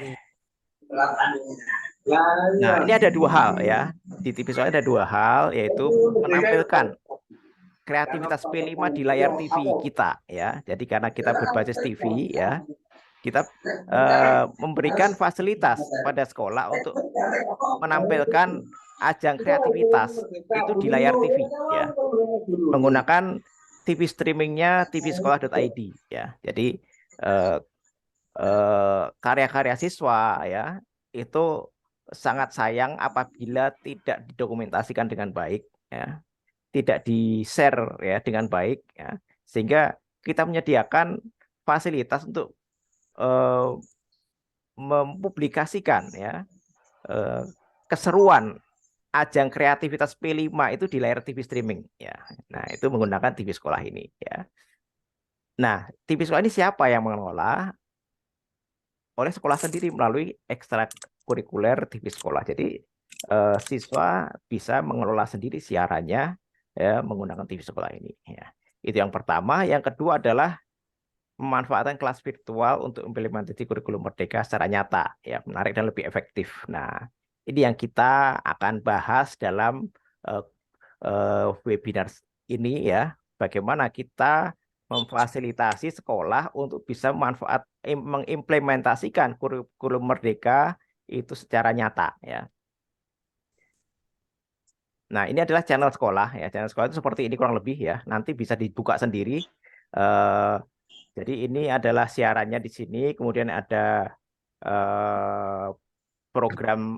Nah, ini ada dua hal ya. Di TV sekolah ada dua hal, yaitu menampilkan kreativitas P5 di layar TV kita ya. Jadi karena kita berbasis TV ya, kita memberikan fasilitas pada sekolah untuk menampilkan ajang kreativitas itu di layar TV ya. Menggunakan TV streamingnya tvsekolah.id ya. Jadi karya-karya siswa ya itu sangat sayang apabila tidak didokumentasikan dengan baik ya. Tidak di-share ya dengan baik ya, sehingga kita menyediakan fasilitas untuk mempublikasikan ya keseruan ajang kreativitas P5 itu di layar TV streaming ya. Nah, itu menggunakan TV sekolah ini ya. Nah, TV sekolah ini siapa yang mengelola? oleh sekolah sendiri melalui ekstrakurikuler TV sekolah. Jadi siswa bisa mengelola sendiri siarannya ya menggunakan TV sekolah ini ya. Itu yang pertama. Yang kedua adalah memanfaatkan kelas virtual untuk implementasi kurikulum Merdeka secara nyata ya, menarik dan lebih efektif. Nah, ini yang kita akan bahas dalam webinar ini ya, bagaimana kita memfasilitasi sekolah untuk bisa mengimplementasikan kurikulum Merdeka itu secara nyata ya. Nah, ini adalah channel sekolah ya. Channel sekolah itu seperti ini kurang lebih ya. Nanti bisa dibuka sendiri. Jadi ini adalah siarannya di sini. Kemudian ada program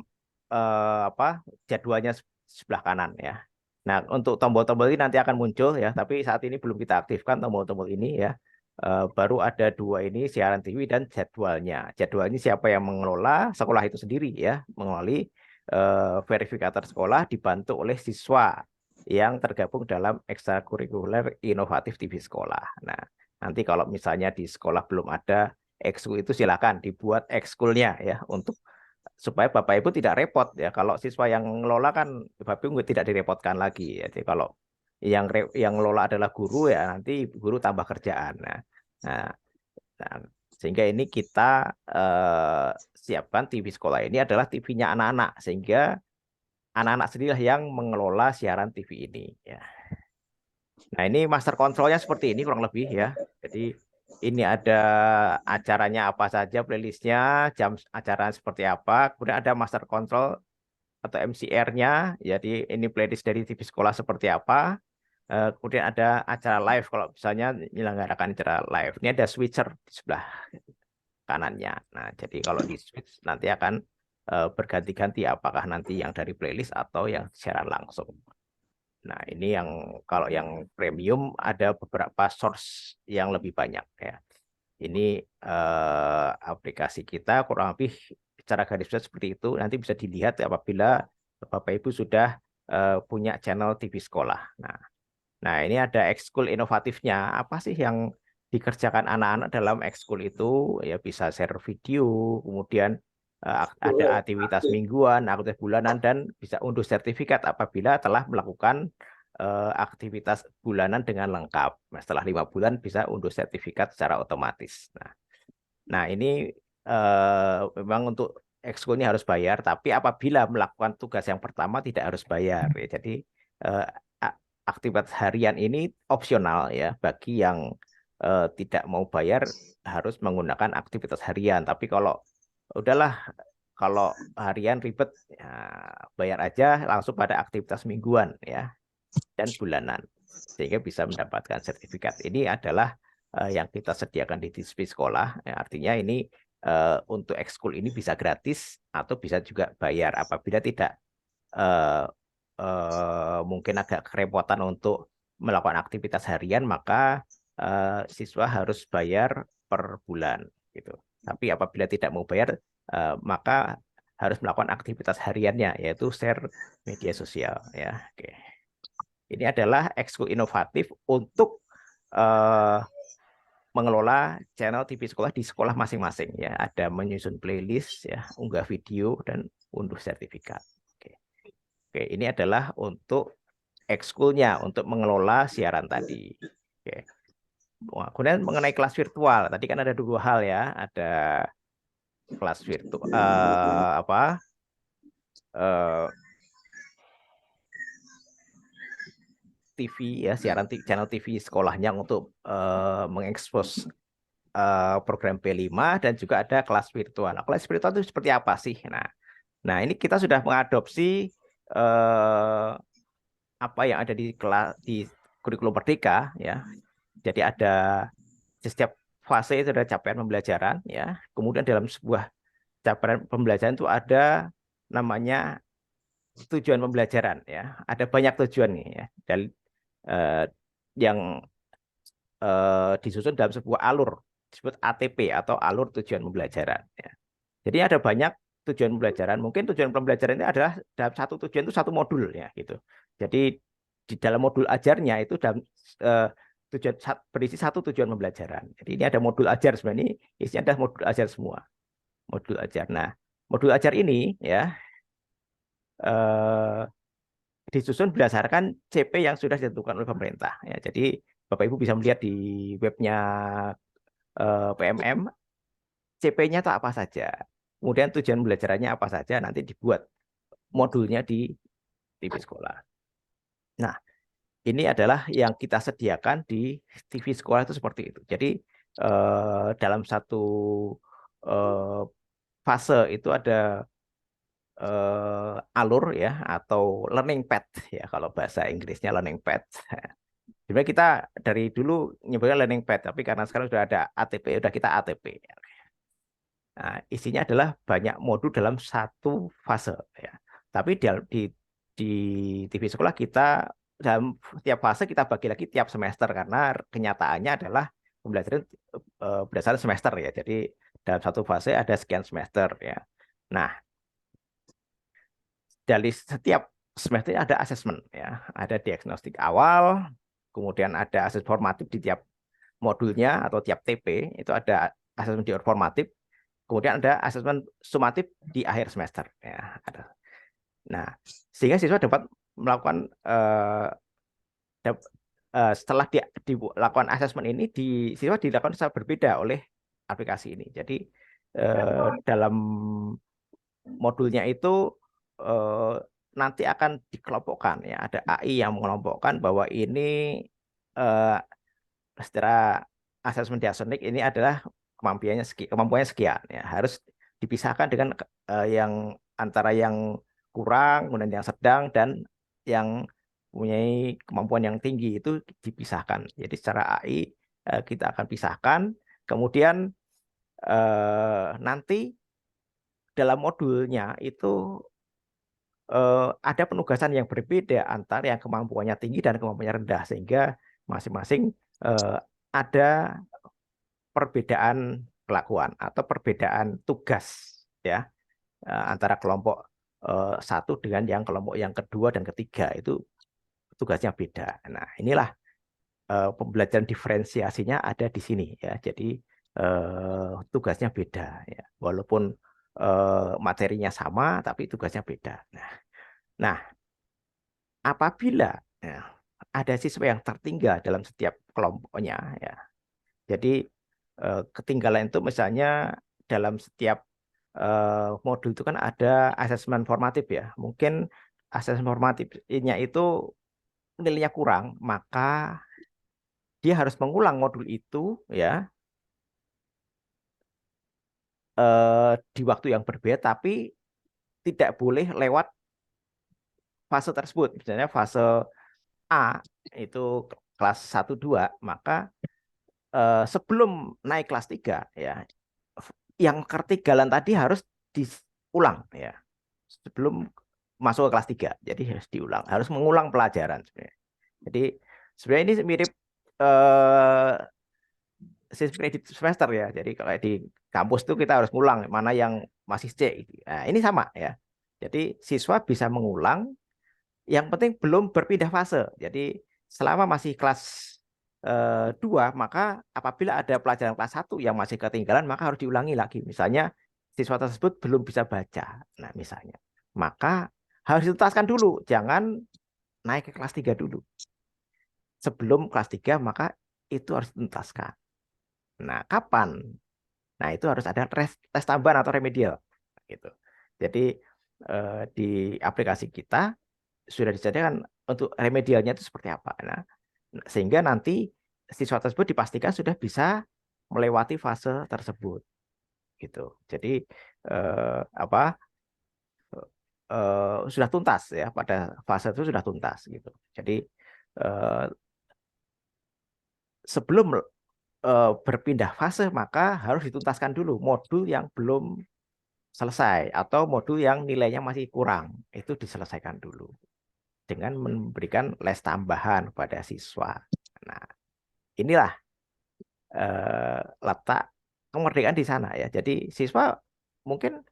jadwalnya sebelah kanan ya. Nah, untuk tombol-tombol ini nanti akan muncul ya. Tapi saat ini belum kita aktifkan tombol-tombol ini ya. Baru ada dua ini, siaran TV dan jadwalnya. Jadwal ini siapa yang mengelola? Sekolah itu sendiri ya, melalui verifikator sekolah dibantu oleh siswa yang tergabung dalam ekstrakurikuler inovatif TV sekolah. Nah, nanti kalau misalnya di sekolah belum ada ekskul itu silakan dibuat ekskulnya ya untuk supaya Bapak Ibu tidak repot ya. Kalau siswa yang ngelola kan Bapak Ibu tidak direpotkan lagi. Jadi kalau yang ngelola adalah guru ya nanti guru tambah kerjaan. Nah, sehingga ini kita siapkan TV sekolah ini adalah TV-nya anak-anak sehingga anak-anak sendirilah yang mengelola siaran TV ini ya. Nah, ini master control-nya seperti ini kurang lebih ya. Jadi ini ada acaranya apa saja, playlistnya, jam acara seperti apa. Kemudian ada master control atau MCR-nya. Jadi ini playlist dari TV sekolah seperti apa. Kemudian ada acara live kalau misalnya menyelenggarakan acara live. Ini ada switcher di sebelah kanannya. Nah, jadi kalau di switch nanti akan berganti-ganti apakah nanti yang dari playlist atau yang siaran langsung. Nah, ini yang kalau yang premium ada beberapa source yang lebih banyak ya. Ini aplikasi kita kurang lebih secara garis besar seperti itu. Nanti bisa dilihat apabila Bapak Ibu sudah punya channel TV sekolah. Nah, ini ada ekskul inovatifnya. Apa sih yang dikerjakan anak-anak dalam ekskul itu? Ya bisa share video, kemudian ada aktivitas mingguan, aktivitas bulanan, dan bisa unduh sertifikat apabila telah melakukan aktivitas bulanan dengan lengkap. Nah, setelah 5 bulan bisa unduh sertifikat secara otomatis. Nah ini memang untuk ekskulnya harus bayar, tapi apabila melakukan tugas yang pertama tidak harus bayar. Ya. Jadi aktivitas harian ini opsional ya bagi yang tidak mau bayar harus menggunakan aktivitas harian. Tapi kalau udahlah, kalau harian ribet, ya, bayar aja langsung pada aktivitas mingguan ya dan bulanan, sehingga bisa mendapatkan sertifikat. Ini adalah yang kita sediakan di TV sekolah. Ya, artinya ini untuk ekskul ini bisa gratis atau bisa juga bayar. Apabila tidak mungkin agak kerepotan untuk melakukan aktivitas harian, maka siswa harus bayar per bulan gitu. Tapi apabila tidak mau bayar, maka harus melakukan aktivitas hariannya, yaitu share media sosial. Ya, oke. Ini adalah ekskul inovatif untuk mengelola channel TV sekolah di sekolah masing-masing. Ya, ada menyusun playlist, ya, unggah video dan unduh sertifikat. Oke, ini adalah untuk ekskulnya untuk mengelola siaran tadi. Oke. Wah, kemudian mengenai kelas virtual, tadi kan ada dua hal ya, ada kelas virtual TV ya, siaran channel TV sekolahnya untuk mengekspos program P5 dan juga ada kelas virtual. Nah, kelas virtual itu seperti apa sih? Nah ini kita sudah mengadopsi apa yang ada di kurikulum Merdeka ya. Jadi ada di setiap fase itu ada capaian pembelajaran ya. Kemudian dalam sebuah capaian pembelajaran itu ada namanya tujuan pembelajaran ya. Ada banyak tujuan nih ya. Dan yang disusun dalam sebuah alur disebut ATP atau alur tujuan pembelajaran ya. Jadi ada banyak tujuan pembelajaran. Mungkin tujuan pembelajaran ini adalah dalam satu tujuan itu satu modul ya gitu. Jadi di dalam modul ajarnya itu dalam tujuan berisi satu tujuan pembelajaran. Jadi ini ada modul ajar sebenarnya, ini isinya adalah modul ajar semua. modul ajar. Nah, modul ajar ini ya disusun berdasarkan CP yang sudah ditentukan oleh pemerintah. Ya, jadi Bapak Ibu bisa melihat di webnya PMM, CP-nya itu apa saja. Kemudian tujuan belajarannya apa saja, nanti dibuat modulnya di TV sekolah. Nah, ini adalah yang kita sediakan di TV sekolah itu seperti itu. Jadi dalam satu fase itu ada alur ya atau learning path ya kalau bahasa Inggrisnya learning path. Sebenarnya kita dari dulu nyebutnya learning path, tapi karena sekarang sudah ada ATP, sudah kita ATP. Nah, isinya adalah banyak modul dalam satu fase ya. Tapi di TV sekolah kita dalam tiap fase kita bagi lagi tiap semester karena kenyataannya adalah pembelajaran berdasarkan semester ya. Jadi dalam satu fase ada sekian semester ya. Nah, dari setiap semester ada asesmen ya, ada diagnostik awal, kemudian ada asesmen formatif di tiap modulnya atau tiap TP itu ada asesmen di formatif, kemudian ada asesmen sumatif di akhir semester ya. Nah, sehingga siswa dapat melakukan setelah dilakukan asesmen ini siswa dilakukan secara berbeda oleh aplikasi ini. Jadi dalam modulnya itu nanti akan dikelompokkan ya, ada AI yang mengelompokkan bahwa ini secara asesmen diaksonik ini adalah kemampuannya sekian ya, harus dipisahkan dengan yang antara yang kurang, kemudian yang sedang dan yang mempunyai kemampuan yang tinggi itu dipisahkan. Jadi secara AI kita akan pisahkan, kemudian nanti dalam modulnya itu ada penugasan yang berbeda antara yang kemampuannya tinggi dan kemampuannya rendah, sehingga masing-masing ada perbedaan kelakuan atau perbedaan tugas ya antara kelompok satu dengan yang kelompok yang kedua dan ketiga itu tugasnya beda. Nah, inilah pembelajaran diferensiasinya ada di sini ya. Jadi tugasnya beda ya. Walaupun materinya sama tapi tugasnya beda. Nah, apabila ya, ada siswa yang tertinggal dalam setiap kelompoknya ya. Jadi ketinggalan itu misalnya dalam setiap modul itu kan ada asesmen formatif ya. Mungkin asesmen formatifnya itu nilainya kurang, maka dia harus mengulang modul itu ya di waktu yang berbeda, tapi tidak boleh lewat fase tersebut. Misalnya fase A itu kelas 1-2, maka sebelum naik kelas 3 ya, yang ketinggalan tadi harus diulang ya. Sebelum masuk ke kelas 3. Jadi harus diulang, harus mengulang pelajaran sebenarnya. Jadi sebenarnya ini mirip kredit semester ya. Jadi kalau di kampus itu kita harus ngulang mana yang masih C. Nah, ini sama ya. Jadi siswa bisa mengulang, yang penting belum berpindah fase. Jadi selama masih kelas 2, maka apabila ada pelajaran kelas 1 yang masih ketinggalan, maka harus diulangi lagi. Misalnya siswa tersebut belum bisa baca. Nah, misalnya. Maka harus dituntaskan dulu. Jangan naik ke kelas 3 dulu. Sebelum kelas 3, maka itu harus dituntaskan. Nah, kapan? Nah, itu harus ada tes tambahan atau remedial. Gitu. Jadi, di aplikasi kita sudah disediakan untuk remedialnya itu seperti apa. Nah, sehingga nanti siswa tersebut dipastikan sudah bisa melewati fase tersebut. Gitu. Jadi, sudah tuntas ya, pada fase itu sudah tuntas gitu. Jadi sebelum berpindah fase maka harus dituntaskan dulu modul yang belum selesai atau modul yang nilainya masih kurang, itu diselesaikan dulu dengan memberikan les tambahan pada siswa. Nah, inilah letak kemerdekaan di sana ya. Jadi siswa mungkin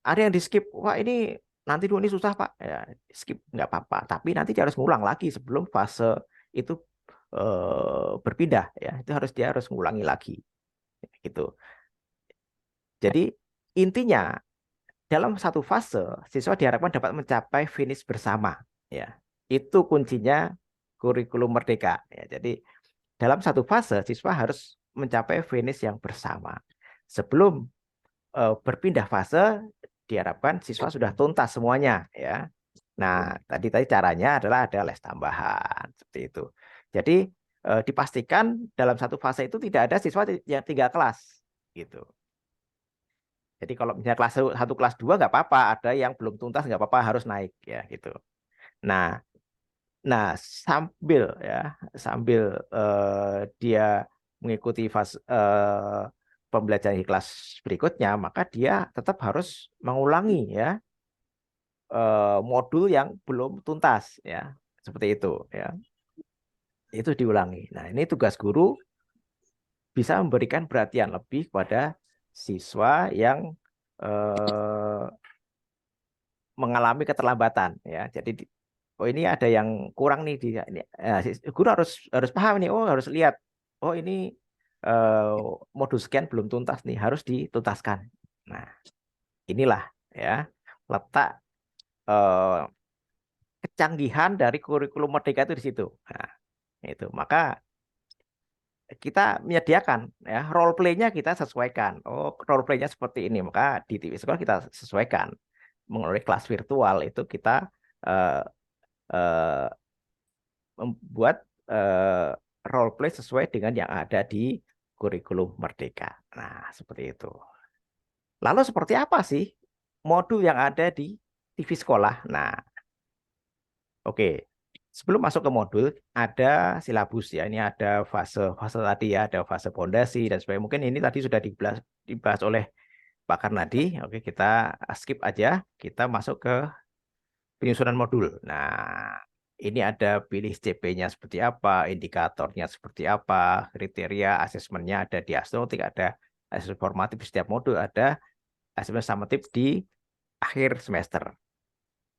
ada yang di skip, wah ini nanti dulu ini susah Pak, ya skip nggak apa-apa. Tapi nanti dia harus ngulang lagi sebelum fase itu berpindah ya. Itu dia harus ngulangi lagi, gitu. Jadi intinya dalam satu fase siswa diharapkan dapat mencapai finish bersama, ya. Itu kuncinya kurikulum merdeka, ya. Jadi dalam satu fase siswa harus mencapai finish yang bersama. Sebelum berpindah fase diharapkan siswa sudah tuntas semuanya, ya. Nah, tadi caranya adalah ada les tambahan seperti itu. Jadi dipastikan dalam satu fase itu tidak ada siswa yang tinggal kelas, gitu. Jadi kalau misalnya kelas 1, kelas 2 nggak apa-apa, ada yang belum tuntas nggak apa-apa harus naik, ya gitu. Nah, sambil dia mengikuti fase pembelajaran di kelas berikutnya, maka dia tetap harus mengulangi, ya, modul yang belum tuntas, ya, seperti itu, ya. Itu diulangi. Nah, ini tugas guru bisa memberikan perhatian lebih kepada siswa yang mengalami keterlambatan, ya. Jadi ini ada yang kurang nih guru harus paham nih, harus lihat, ini modul sekian belum tuntas nih, harus dituntaskan. Nah, inilah, ya, letak kecanggihan dari kurikulum merdeka itu di situ. Nah, itu maka kita menyediakan, ya, role play-nya kita sesuaikan. Role play-nya seperti ini, maka di TV sekolah kita sesuaikan. Melalui kelas virtual itu kita membuat role play sesuai dengan yang ada di kurikulum merdeka. Nah, seperti itu. Lalu seperti apa sih modul yang ada di TV sekolah? Nah, oke. Sebelum masuk ke modul, ada silabus, ya. Ini ada fase tadi, ya, ada fase fondasi dan sebagainya. Mungkin ini tadi sudah dibahas oleh Pak Karnadi. Oke, kita skip aja. Kita masuk ke penyusunan modul. Nah, ini ada pilih CP-nya seperti apa, indikatornya seperti apa, kriteria asesmennya ada di astronotik, ada asesmen formatif di setiap modul, ada asesmen summatif di akhir semester.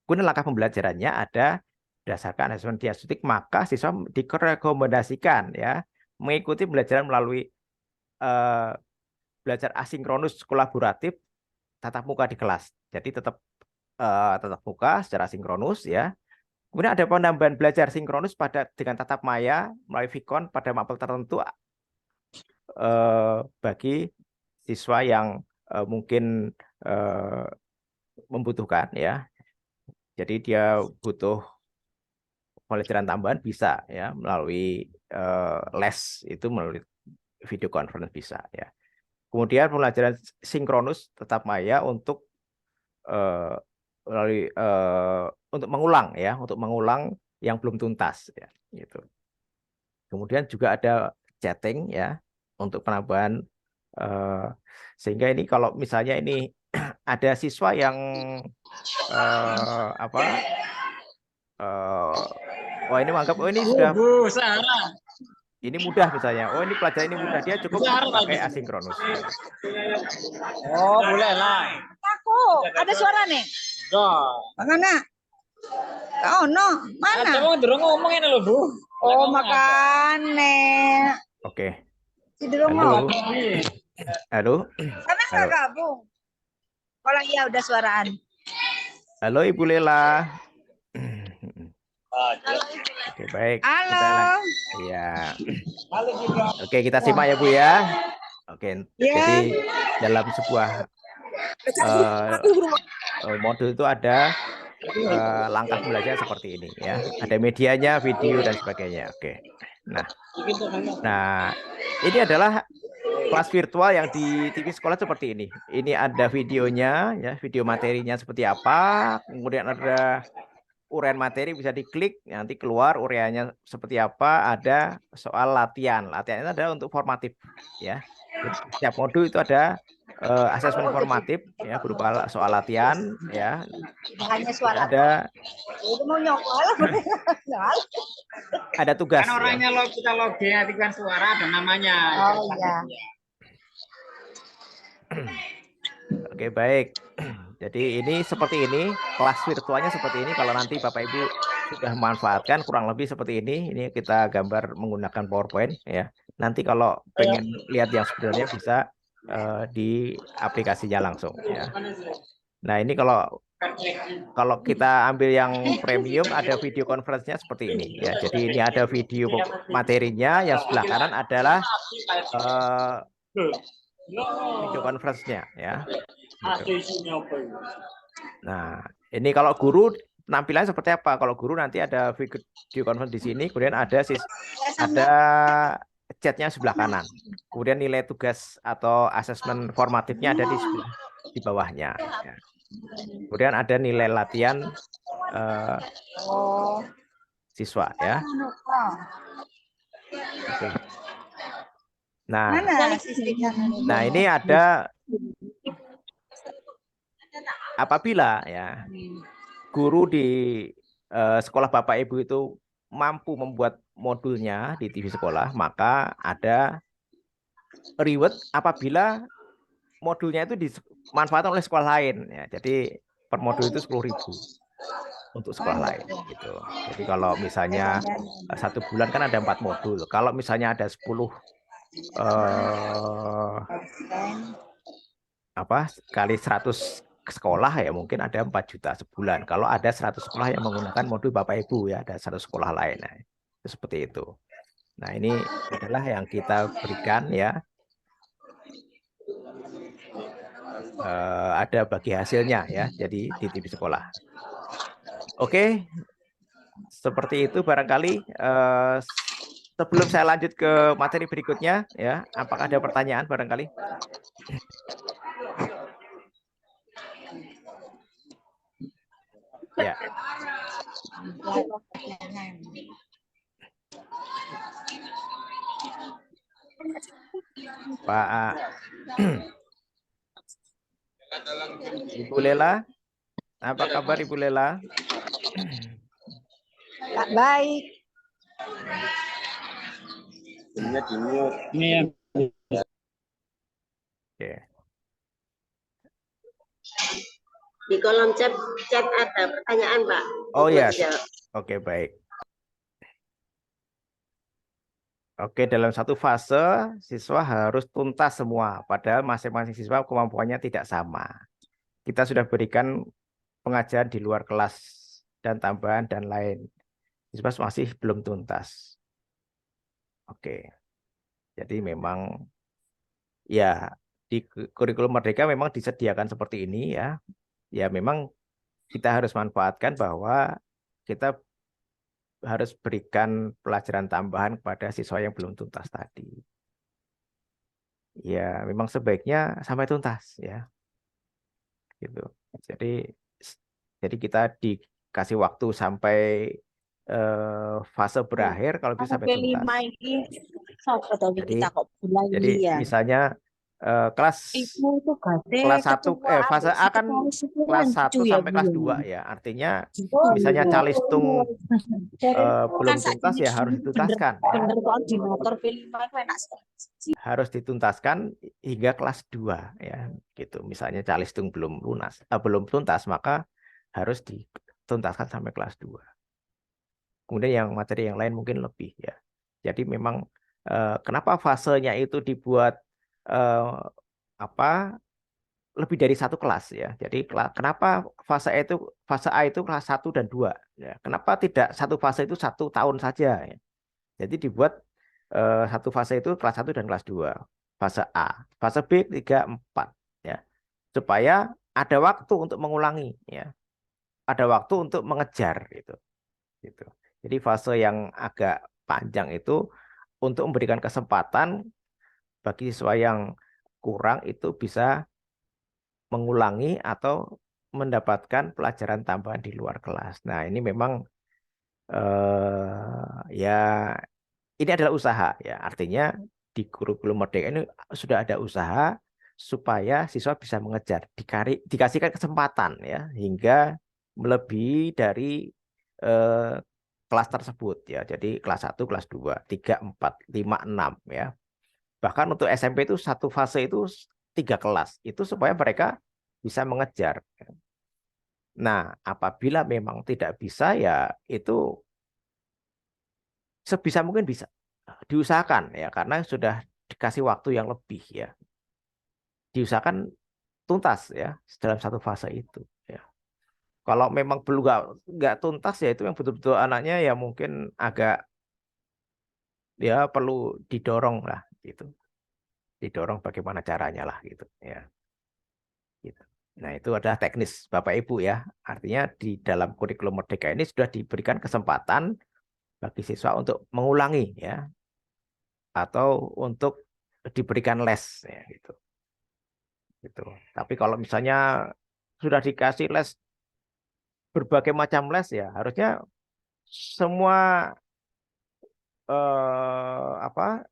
Kemudian langkah pembelajarannya ada berdasarkan asesmen diagnostik, maka siswa direkomendasikan, ya, mengikuti pembelajaran melalui belajar asinkronus kolaboratif tatap muka di kelas. Jadi tetap tatap muka secara sinkronus, ya. Kemudian ada penambahan belajar sinkronus dengan tatap maya melalui Vicon pada mapel tertentu bagi siswa yang mungkin membutuhkan, ya. Jadi dia butuh pelajaran tambahan bisa, ya, melalui les itu melalui video conference bisa, ya. Kemudian pelajaran sinkronus tetap maya untuk melalui untuk mengulang, ya, untuk mengulang yang belum tuntas, ya, gitu. Kemudian juga ada chatting, ya, untuk penambahan sehingga ini kalau misalnya ini ada siswa yang ini menganggap ini sudah ini mudah misalnya, ini pelajaran ini mudah, dia cukup pakai asinkronus. Boleh lah. Aku ada suara nih. Mana? No, mana? Ada mau durung ngomongin lo, Bu. Makane. Oke. Si durung Halo. ngomong. Halo. Karena nggak gabung. Kalau iya udah suaraan. Halo Ibu Lela. Oke, baik. Halo. Iya. Oke, kita simak ya Bu, ya. Oke. Jadi dalam sebuah modul itu ada langkah belajar seperti ini, ya. Ada medianya, video dan sebagainya. Oke. Nah, ini adalah kelas virtual yang di TV sekolah seperti ini. Ini ada videonya, ya, video materinya seperti apa. Kemudian ada uraian materi, bisa diklik, nanti keluar uraiannya seperti apa. Ada soal latihan. Latihan itu adalah untuk formatif, ya. Setiap modul itu ada asesmen formatif, ya, berupa soal latihan, ya. Hanya suara. Itu mau nyokol. Ada tugas. Kan orangnya kita login, aktifkan suara dan namanya. Oh iya. Oke, baik. Jadi ini seperti ini, kelas virtualnya seperti ini. Kalau nanti Bapak Ibu sudah memanfaatkan kurang lebih seperti ini. Ini kita gambar menggunakan PowerPoint, ya. Nanti kalau pengen lihat yang sebenarnya bisa di aplikasinya langsung ya. Nah, ini kalau kita ambil yang premium ada video conference-nya seperti ini ya. Jadi ini ada video materinya, yang sebelah kanan adalah video conference-nya ya. Gitu. Nah, ini kalau guru penampilannya seperti apa? Kalau guru nanti ada video conference di sini, kemudian ada chatnya sebelah kanan. Kemudian nilai tugas atau asesmen formatifnya ada di bawahnya. Ya. Kemudian ada nilai latihan siswa ya. Oke. Nah ini ada apabila ya guru di sekolah Bapak Ibu itu mampu membuat modulnya di TV sekolah, maka ada reward apabila modulnya itu dimanfaatkan oleh sekolah lain ya. Jadi per modul itu 10.000 untuk sekolah lain gitu. Jadi kalau misalnya 1 bulan kan ada 4 modul. Kalau misalnya ada 10 kali 100 sekolah ya mungkin ada 4 juta sebulan. Kalau ada 100 sekolah yang menggunakan modul Bapak Ibu ya, ada 100 sekolah lain. Nah, itu seperti itu. Nah, ini adalah yang kita berikan ya. Ada bagi hasilnya ya, jadi di TV sekolah. Oke, seperti itu barangkali. Sebelum saya lanjut ke materi berikutnya ya, apakah ada pertanyaan barangkali? Ya. Pak Ibu Lela, apa kabar Ibu Lela? Baik. Oke. Di kolom chat ada pertanyaan, Pak. Oh ya, oke baik. Oke, dalam satu fase siswa harus tuntas semua, padahal masing-masing siswa kemampuannya tidak sama. Kita sudah berikan pengajaran di luar kelas dan tambahan dan lain. Siswa masih belum tuntas. Oke, jadi memang ya di kurikulum Merdeka memang disediakan seperti ini ya. Ya memang kita harus manfaatkan bahwa kita harus berikan pelajaran tambahan kepada siswa yang belum tuntas tadi. Ya, memang sebaiknya sampai tuntas ya. Gitu. Jadi kita dikasih waktu sampai fase berakhir kalau bisa sampai tuntas. Jadi misalnya kelas 1 fase A kan kelas 1 sampai kelas 2 ya. Artinya misalnya calistung belum tuntas ya harus dituntaskan. Harus dituntaskan hingga kelas 2 ya gitu. Misalnya calistung belum tuntas maka harus dituntaskan sampai kelas 2. Kemudian yang materi yang lain mungkin lebih ya. Jadi memang kenapa fasenya itu dibuat lebih dari 1 kelas ya. Jadi kenapa fase A itu kelas 1 dan 2 ya. Kenapa tidak satu fase itu 1 tahun saja ya. Jadi dibuat satu fase itu kelas 1 dan kelas 2. Fase A, fase B 3, 4 ya. Supaya ada waktu untuk mengulangi ya. Ada waktu untuk mengejar gitu. Jadi fase yang agak panjang itu untuk memberikan kesempatan bagi siswa yang kurang itu bisa mengulangi atau mendapatkan pelajaran tambahan di luar kelas. Nah, ini memang ya ini adalah usaha ya. Artinya di kurikulum Merdeka ini sudah ada usaha supaya siswa bisa mengejar, dikasihkan kesempatan ya hingga melebihi dari kelas tersebut ya. Jadi kelas 1, kelas 2, 3, 4, 5, 6 ya. Bahkan untuk SMP itu satu fase itu 3 kelas. Itu supaya mereka bisa mengejar. Nah, apabila memang tidak bisa ya itu sebisa mungkin bisa diusahakan ya karena sudah dikasih waktu yang lebih ya. diusahakan tuntas ya dalam satu fase itu ya. Kalau memang belum nggak tuntas ya itu yang betul-betul anaknya ya mungkin agak ya perlu didorong lah gitu. Didorong bagaimana caranya lah gitu ya. Gitu. Nah, itu adalah teknis Bapak Ibu ya. Artinya di dalam kurikulum Merdeka ini sudah diberikan kesempatan bagi siswa untuk mengulangi ya atau untuk diberikan les ya gitu. Gitu. Tapi kalau misalnya sudah dikasih les berbagai macam les ya harusnya semua apa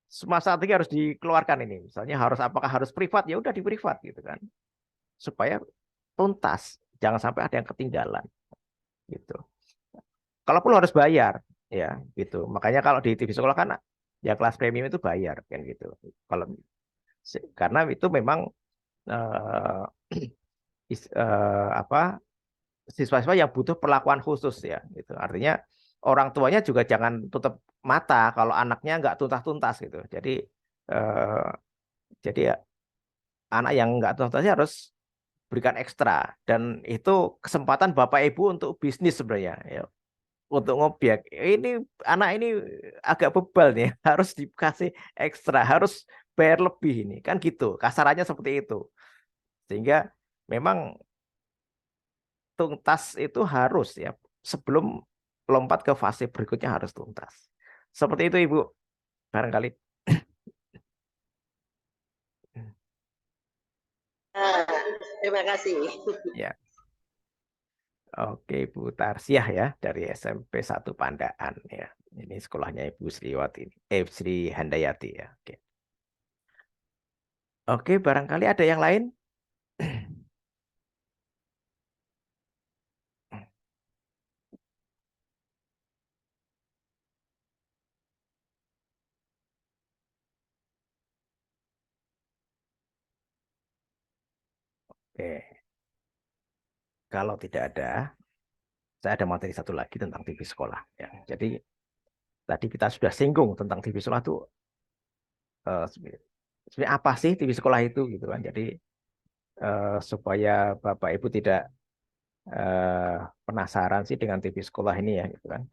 semua strategi harus dikeluarkan ini. Misalnya apakah harus privat ya udah di privat gitu kan. Supaya tuntas, jangan sampai ada yang ketinggalan gitu. Kalau perlu harus bayar ya gitu. Makanya kalau di TV sekolah kan ya kelas premium itu bayar kan gitu. Kalau karena itu memang eh, apa siswa-siswa yang butuh perlakuan khusus ya gitu. Artinya orang tuanya juga jangan tutup mata kalau anaknya nggak tuntas-tuntas gitu. Eh, jadi ya, anak yang nggak tuntas harus berikan ekstra dan itu kesempatan Bapak Ibu untuk bisnis sebenarnya ya. Untuk ngobyek ini anak ini agak bebal nih harus dikasih ekstra harus bayar lebih ini kan gitu kasarannya seperti itu sehingga memang tuntas itu harus ya sebelum lompat ke fase berikutnya harus tuntas seperti itu Ibu barangkali. Terima kasih. Ya, oke Ibu Tarsiah ya dari SMP 1 Pandaan ya. Ini sekolahnya Ibu Sriwati, Sri Handayati ya. Oke. Oke, barangkali ada yang lain. Oke, kalau tidak ada, saya ada materi satu lagi tentang TV sekolah ya. Jadi tadi kita sudah singgung tentang TV sekolah itu sebenarnya apa sih TV sekolah itu gitu kan. Jadi supaya Bapak Ibu tidak penasaran sih dengan TV sekolah ini ya gitu kan.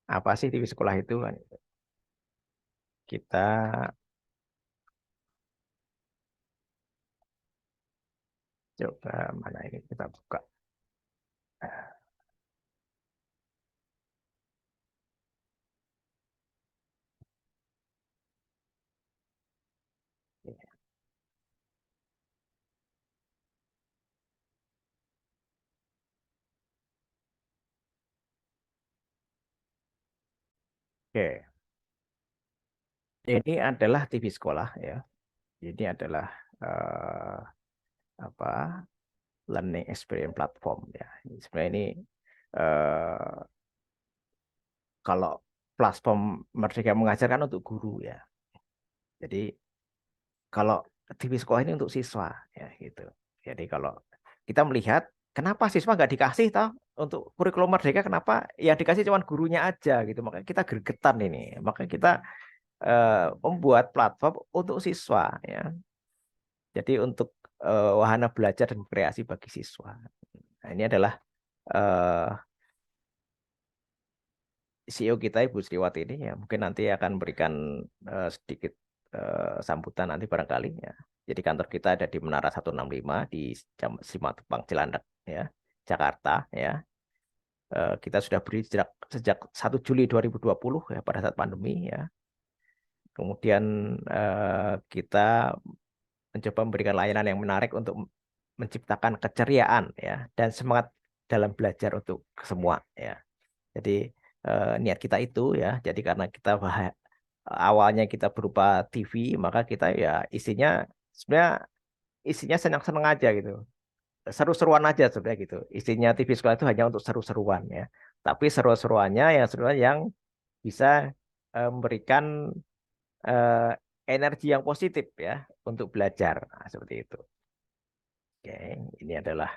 Apa sih TV sekolah itu kan? Kita coba mana ini kita buka. Oke, ini adalah TV sekolah ya. Ini adalah apa learning experience platform ya. Sebenarnya ini eh, kalau platform Merdeka Mengajar kan untuk guru ya. Jadi kalau TV sekolah ini untuk siswa ya gitu. Jadi kalau kita melihat kenapa siswa nggak dikasih toh untuk kurikulum Merdeka kenapa ya dikasih cuma gurunya aja gitu. Makanya kita gregetan ini. Makanya kita membuat platform untuk siswa ya. Jadi untuk wahana belajar dan kreasi bagi siswa. Nah, ini adalah CEO kita Ibu Sriwati ini ya mungkin nanti akan berikan sedikit sambutan nanti barangkali ya. Jadi kantor kita ada di Menara 165 di Simatupang Cilandak ya, Jakarta ya. Kita sudah beri sejak 1 Juli 2020 ya pada saat pandemi ya. Kemudian kita mencoba memberikan layanan yang menarik untuk menciptakan keceriaan ya dan semangat dalam belajar untuk semua ya. Jadi niat kita itu ya. Jadi karena kita awalnya kita berupa TV, maka kita ya sebenarnya isinya senang-senang aja gitu. Seru-seruan aja sebenarnya gitu. Isinya TV sekolah itu hanya untuk seru-seruan ya. Tapi seru-seruannya yang bisa memberikan eh, energi yang positif ya untuk belajar. Nah, seperti itu. Oke, ini adalah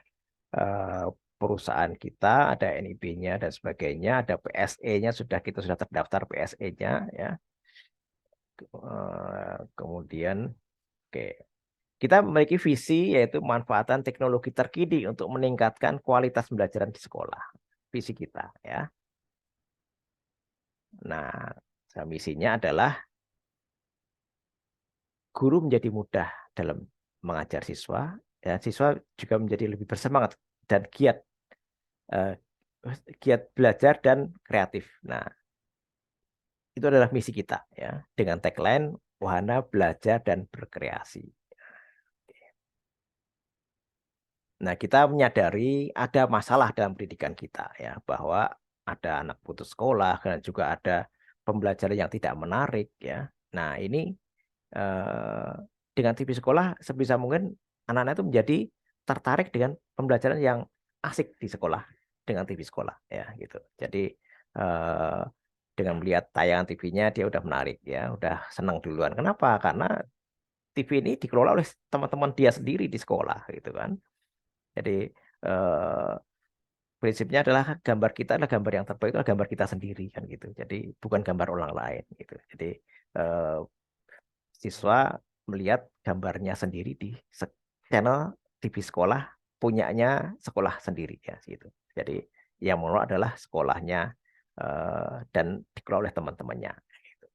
eh, perusahaan kita, ada NIB-nya dan sebagainya, ada PSE-nya kita sudah terdaftar PSE-nya ya. Kemudian oke, Kita memiliki visi yaitu manfaatan teknologi terkini untuk meningkatkan kualitas pembelajaran di sekolah. Visi kita ya. Nah, misinya adalah guru menjadi mudah dalam mengajar siswa, ya, siswa juga menjadi lebih bersemangat dan giat belajar dan kreatif. Nah, itu adalah misi kita ya, dengan tagline wahana belajar dan berkreasi. Nah, kita menyadari ada masalah dalam pendidikan kita ya, bahwa ada anak putus sekolah dan juga ada pembelajaran yang tidak menarik ya. Nah, ini dengan TV sekolah sebisa mungkin anak-anak itu menjadi tertarik dengan pembelajaran yang asik di sekolah dengan TV sekolah ya gitu. Jadi dengan melihat tayangan TV-nya dia udah menarik ya, udah senang duluan. Kenapa? Karena TV ini dikelola oleh teman-teman dia sendiri di sekolah gitu kan. Jadi prinsipnya adalah gambar kita adalah gambar yang terbaik, adalah gambar kita sendiri kan gitu. Jadi bukan gambar orang lain gitu. Jadi siswa melihat gambarnya sendiri di channel TV sekolah punyanya sekolah sendiri ya gitu. Jadi yang mengelola adalah sekolahnya dan dikelola oleh teman-temannya. Gitu.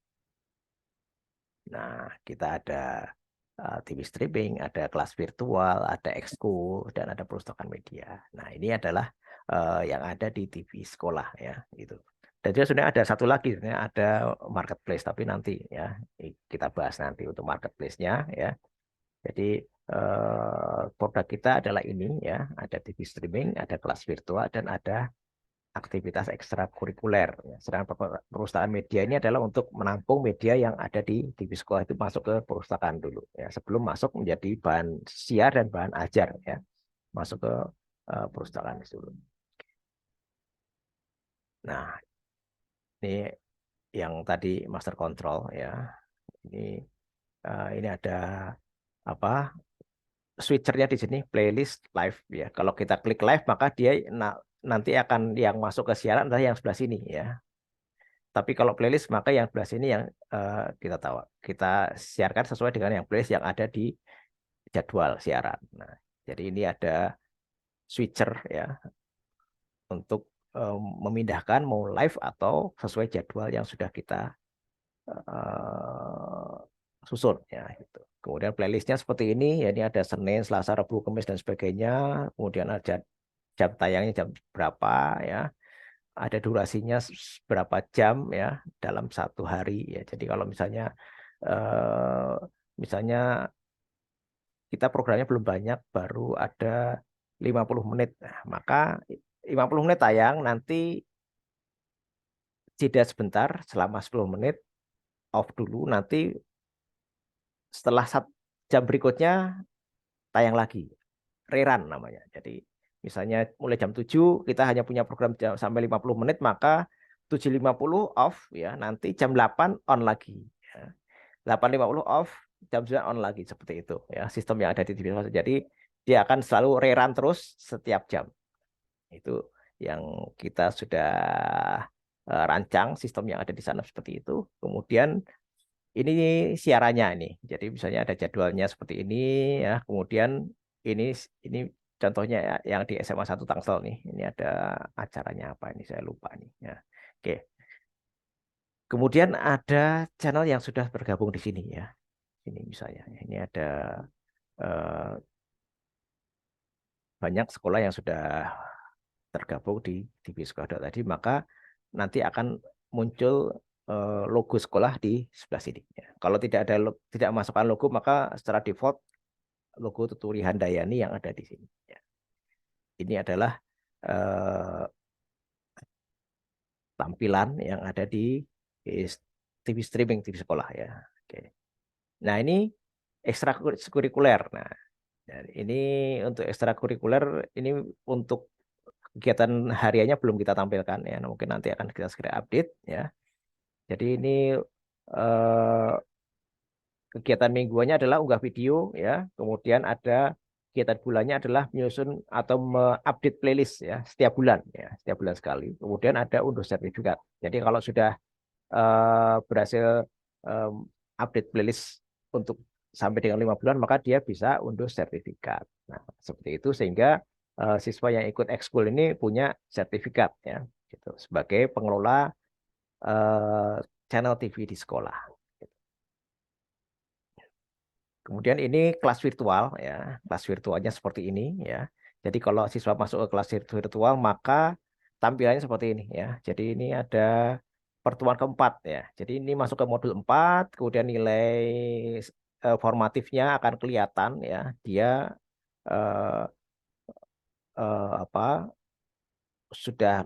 Nah, kita ada TV streaming, ada kelas virtual, ada ekskul, dan ada perpustakaan media. Nah, ini adalah yang ada di TV sekolah ya, gitu. Dan juga sebenarnya ada satu lagi, sebenarnya ada marketplace, tapi nanti ya kita bahas nanti untuk marketplace-nya ya. Jadi produk kita adalah ini ya, ada TV streaming, ada kelas virtual, dan ada aktivitas ekstrakurikuler. Sedangkan perpustakaan media ini adalah untuk menampung media yang ada di TV sekolah itu masuk ke perpustakaan dulu ya, sebelum masuk menjadi bahan siar dan bahan ajar ya, masuk ke perpustakaan dulu. Nah, ini yang tadi master control ya. Ini ada apa? Switchernya di sini playlist live ya. Kalau kita klik live maka dia nanti akan yang masuk ke siaran adalah yang sebelah sini ya. Tapi kalau playlist maka yang sebelah sini yang kita siarkan sesuai dengan yang playlist yang ada di jadwal siaran. Nah, jadi ini ada switcher ya untuk memindahkan mau live atau sesuai jadwal yang sudah kita susun ya gitu. Kemudian playlistnya seperti ini ya, ini ada Senin, Selasa, Rabu, Kamis dan sebagainya. Kemudian ada jam tayangnya jam berapa ya. Ada durasinya berapa jam ya dalam satu hari ya. Jadi kalau misalnya kita programnya belum banyak, baru ada 50 menit. Nah, maka 50 menit tayang, nanti jeda sebentar selama 10 menit, off dulu, nanti setelah jam berikutnya tayang lagi. Rerun namanya. Jadi misalnya mulai jam 7 kita hanya punya program sampai 50 menit, maka 7.50 off ya, nanti jam 8 on lagi ya. 8.50 off, jam 9 on lagi, seperti itu ya sistem yang ada di TV. Jadi dia akan selalu rerun terus setiap jam. Itu yang kita sudah rancang sistem yang ada di sana seperti itu. Kemudian ini siarannya ini. Jadi misalnya ada jadwalnya seperti ini ya. Kemudian ini contohnya ya, yang di SMA 1 Tangsel nih. Ini ada acaranya apa ini, saya lupa nih ya. Oke. Kemudian ada channel yang sudah bergabung di sini ya. Ini misalnya, ini ada banyak sekolah yang sudah tergabung di TV Sekolah tadi, maka nanti akan muncul logo sekolah di sebelah sini. Ya. Kalau tidak masukkan logo, maka secara default logo Tuturi Handayani yang ada di sini. Ya. Ini adalah tampilan yang ada di TV streaming TV sekolah ya. Oke. Nah, ini ekstrakurikuler. Nah, ini untuk ekstrakurikuler, ini untuk kegiatan hariannya belum kita tampilkan ya. Mungkin nanti akan kita segera update ya. Jadi ini kegiatan mingguannya adalah unggah video ya. Kemudian ada kegiatan bulannya adalah menyusun atau mengupdate playlist ya setiap bulan ya, setiap bulan sekali. Kemudian ada unduh sertifikat. Jadi kalau sudah berhasil update playlist untuk sampai dengan 5 bulan maka dia bisa unduh sertifikat. Nah, seperti itu sehingga siswa yang ikut ekskul ini punya sertifikat ya, gitu, sebagai pengelola channel TV di sekolah. Kemudian ini kelas virtual ya, kelas virtualnya seperti ini ya. Jadi kalau siswa masuk ke kelas virtual maka tampilannya seperti ini ya. Jadi ini ada pertemuan keempat ya. Jadi ini masuk ke modul 4, kemudian nilai formatifnya akan kelihatan ya. Dia eh, apa sudah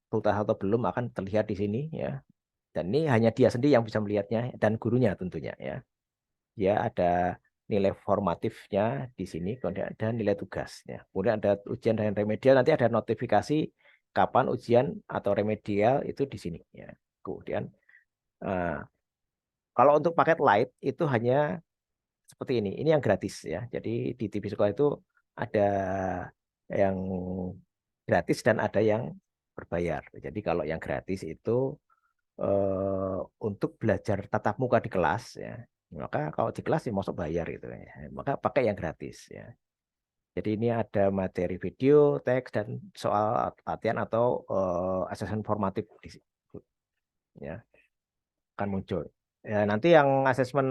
tuntas atau belum akan terlihat di sini ya. Dan ini hanya dia sendiri yang bisa melihatnya dan gurunya tentunya ya. Dia ada nilai formatifnya di sini, kemudian ada nilai tugasnya. Kemudian ada ujian dan remedial, nanti ada notifikasi kapan ujian atau remedial itu di sini ya. Kemudian kalau untuk paket light itu hanya seperti ini. Ini yang gratis ya. Jadi di TV sekolah itu ada yang gratis dan ada yang berbayar. Jadi kalau yang gratis itu untuk belajar tatap muka di kelas ya. Maka kalau di kelas ya masuk bayar gitu ya. Maka pakai yang gratis ya. Jadi ini ada materi video, teks dan soal latihan atau asesmen formatif di situ ya akan muncul. Ya, nanti yang asesmen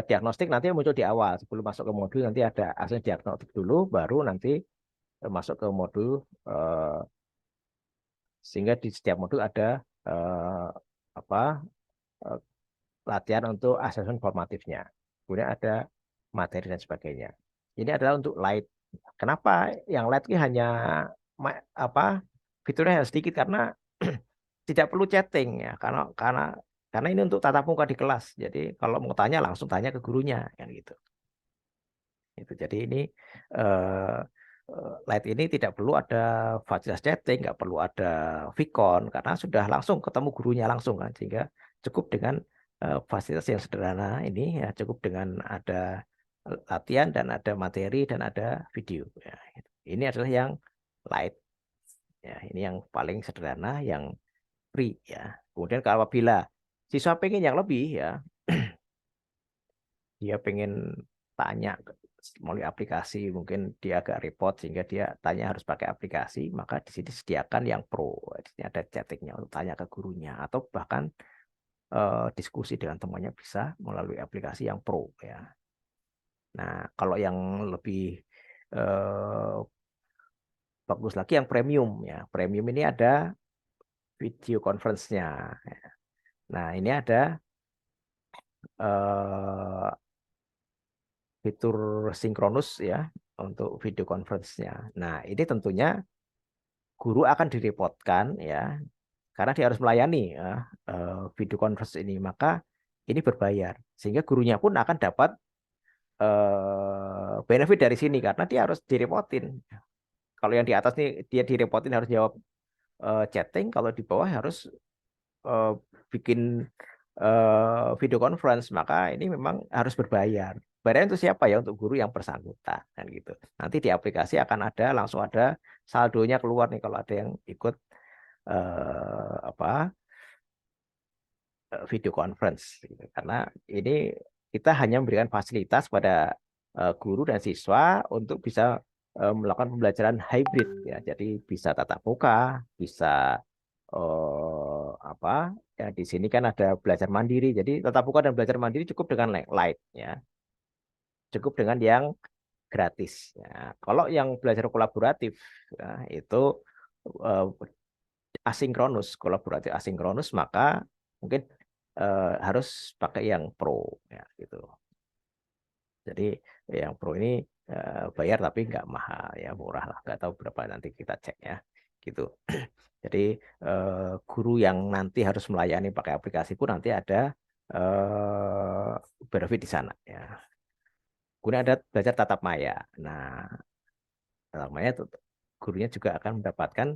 diagnostik nanti muncul di awal sebelum masuk ke modul, nanti ada asesmen diagnostik dulu baru nanti masuk ke modul sehingga di setiap modul ada apa latihan untuk asesmen formatifnya. Kemudian ada materi dan sebagainya. Ini adalah untuk light. Kenapa yang light ini hanya apa fiturnya hanya sedikit karena tidak perlu chatting ya, karena ini untuk tatap muka di kelas. Jadi kalau mau tanya langsung tanya ke gurunya kan gitu. Itu jadi ini light ini tidak perlu ada fasilitas chatting, nggak perlu ada Vicon karena sudah langsung ketemu gurunya langsung kan, sehingga cukup dengan fasilitas yang sederhana ini ya, cukup dengan ada latihan dan ada materi dan ada video ya. Ini adalah yang light ya, ini yang paling sederhana yang free ya. Kemudian kalau apabila siswa pengen yang lebih ya, dia pengen tanya melalui aplikasi, mungkin dia agak repot sehingga dia tanya harus pakai aplikasi, maka di sini sediakan yang pro. Di sini ada chattingnya untuk tanya ke gurunya atau bahkan diskusi dengan temannya bisa melalui aplikasi yang pro ya. Nah, kalau yang lebih bagus lagi yang premium ya. Premium ini ada video conference-nya. Nah, ini ada fitur sinkronus ya untuk video conference-nya. Nah, ini tentunya guru akan direpotkan ya karena dia harus melayani ya, video conference ini, maka ini berbayar sehingga gurunya pun akan dapat benefit dari sini karena dia harus direpotin. Kalau yang di atas nih dia direpotin harus jawab chatting, kalau di bawah harus bikin video conference, maka ini memang harus berbayar. Bayarnya itu siapa ya? Untuk guru yang bersangkutan kan gitu. Nanti di aplikasi akan ada langsung ada saldonya keluar nih kalau ada yang ikut video conference gitu. Karena ini kita hanya memberikan fasilitas pada guru dan siswa untuk bisa melakukan pembelajaran hybrid ya. Jadi bisa tatap muka, bisa ya di sini kan ada belajar mandiri. Jadi tatap muka dan belajar mandiri cukup dengan light ya. Cukup dengan yang gratis. Ya. Kalau yang belajar kolaboratif ya, itu asinkronus, kolaboratif asinkronus, maka mungkin harus pakai yang pro ya gitu. Jadi yang pro ini bayar tapi nggak mahal ya, murah lah, nggak tahu berapa nanti kita cek ya gitu. Jadi guru yang nanti harus melayani pakai aplikasi pun nanti ada benefit di sana ya. Kemudian ada belajar tatap maya. Nah, tatap maya itu gurunya juga akan mendapatkan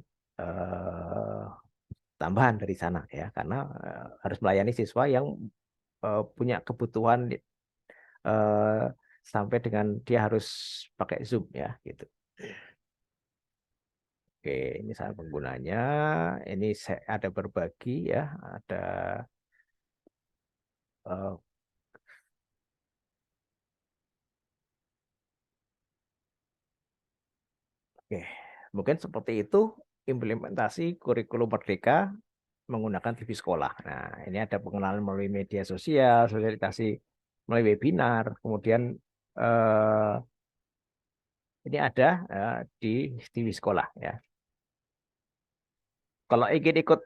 tambahan dari sana ya, karena harus melayani siswa yang punya kebutuhan sampai dengan dia harus pakai Zoom ya gitu. Oke, ini saya penggunanya. Ini saya ada berbagi ya, ada Oke, mungkin seperti itu implementasi kurikulum merdeka menggunakan TV sekolah. Nah, ini ada pengenalan melalui media sosial, sosialisasi melalui webinar, kemudian eh, ini ada di TV sekolah ya. Kalau ingin ikut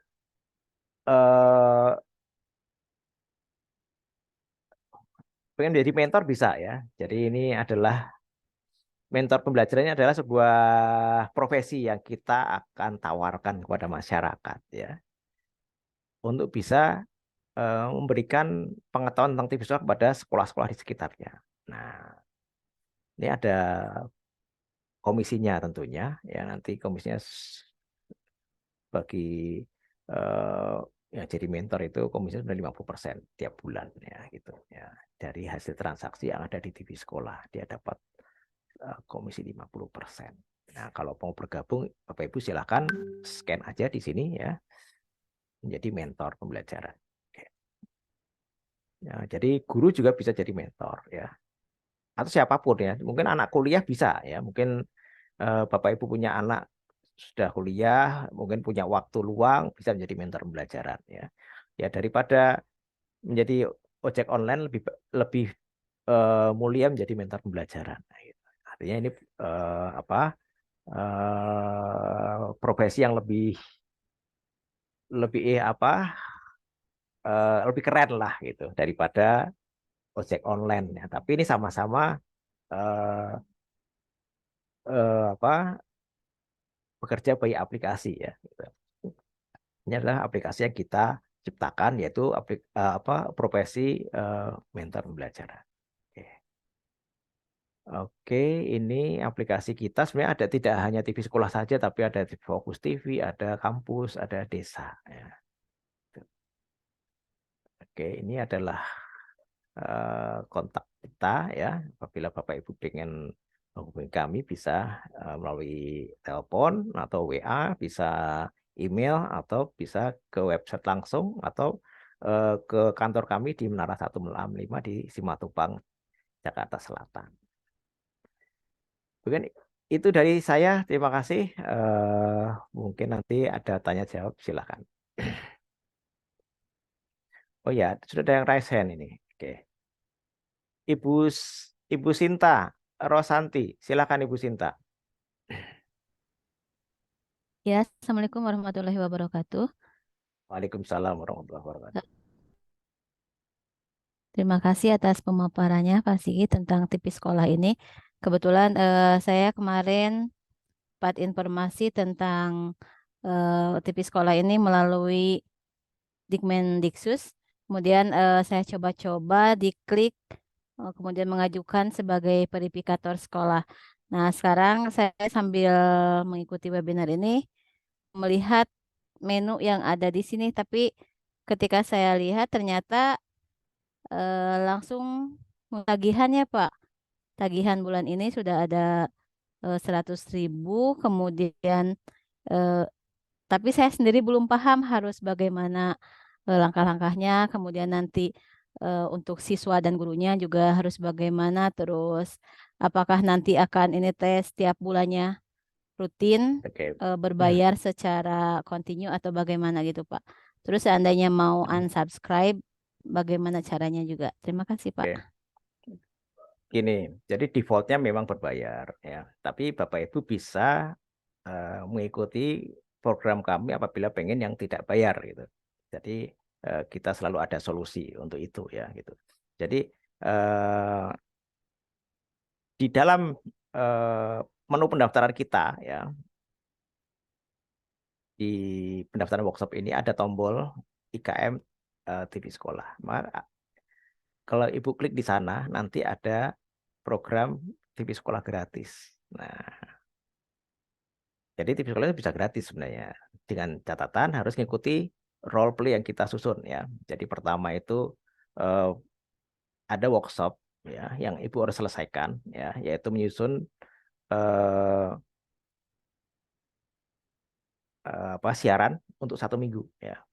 pengen jadi mentor bisa ya. Jadi ini adalah mentor pembelajarannya adalah sebuah profesi yang kita akan tawarkan kepada masyarakat ya untuk bisa memberikan pengetahuan tentang TV sekolah kepada sekolah-sekolah di sekitarnya. Nah, ini ada komisinya tentunya ya, nanti komisinya bagi ya jadi mentor itu komisinya sudah 50% tiap bulan ya gitu ya. Dari hasil transaksi yang ada di TV sekolah dia dapat komisi 50%. Nah, kalau mau bergabung Bapak Ibu silakan scan aja di sini ya. Menjadi mentor pembelajaran. Oke. Ya, jadi guru juga bisa jadi mentor ya. Atau siapapun ya. Mungkin anak kuliah bisa ya. Mungkin Bapak Ibu punya anak sudah kuliah, mungkin punya waktu luang bisa menjadi mentor pembelajaran ya. Ya daripada menjadi ojek online lebih lebih mulia menjadi mentor pembelajaran. Nah, gitu. Artinya ini profesi yang lebih lebih keren lah gitu daripada ojek online ya. Tapi ini sama-sama eh, bekerja bagi aplikasi ya. Gitu. Ini adalah aplikasi yang kita ciptakan yaitu profesi mentor pembelajaran. Oke. Oke, ini aplikasi kita sebenarnya ada tidak hanya TV sekolah saja, tapi ada Fokus TV, ada kampus, ada desa. Ya. Oke, ini adalah kontak kita ya. Apabila Bapak Ibu ingin menghubungi kami bisa melalui telepon atau WA, bisa email atau bisa ke website langsung atau ke kantor kami di Menara 165 di Simatupang, Jakarta Selatan. Mungkin itu dari saya. Terima kasih. Mungkin nanti ada tanya jawab, silakan. Oh ya, sudah ada yang raise hand ini. Oke. Ibu Ibu Sinta Rosanti, silakan Ibu Sinta. Ya, Assalamualaikum warahmatullahi wabarakatuh. Waalaikumsalam warahmatullahi wabarakatuh. Terima kasih atas pemaparannya Pak Sigi tentang TV sekolah ini. Kebetulan saya kemarin dapat informasi tentang TV sekolah ini melalui Dikmendiksus. Kemudian saya coba-coba diklik, kemudian mengajukan sebagai verifikator sekolah. Nah, sekarang saya sambil mengikuti webinar ini melihat menu yang ada di sini, tapi ketika saya lihat ternyata langsung tagihannya Pak. Tagihan bulan ini sudah ada 100.000, kemudian eh, tapi saya sendiri belum paham harus bagaimana langkah-langkahnya, kemudian nanti untuk siswa dan gurunya juga harus bagaimana, terus apakah nanti akan ini tes tiap bulannya rutin berbayar secara kontinu atau bagaimana gitu Pak. Terus seandainya mau unsubscribe, bagaimana caranya juga. Terima kasih Pak. Gini, jadi defaultnya memang berbayar ya, tapi Bapak Ibu bisa mengikuti program kami apabila pengen yang tidak bayar gitu. Jadi kita selalu ada solusi untuk itu ya gitu. Jadi di dalam menu pendaftaran kita ya, di pendaftaran workshop ini ada tombol IKM TV sekolah. Maka kalau Ibu klik di sana nanti ada program TV sekolah gratis. Nah, jadi TV sekolah itu bisa gratis sebenarnya. Dengan catatan harus mengikuti role play yang kita susun ya. Jadi pertama itu ada workshop ya yang Ibu harus selesaikan ya, yaitu menyusun siaran untuk 1 minggu ya.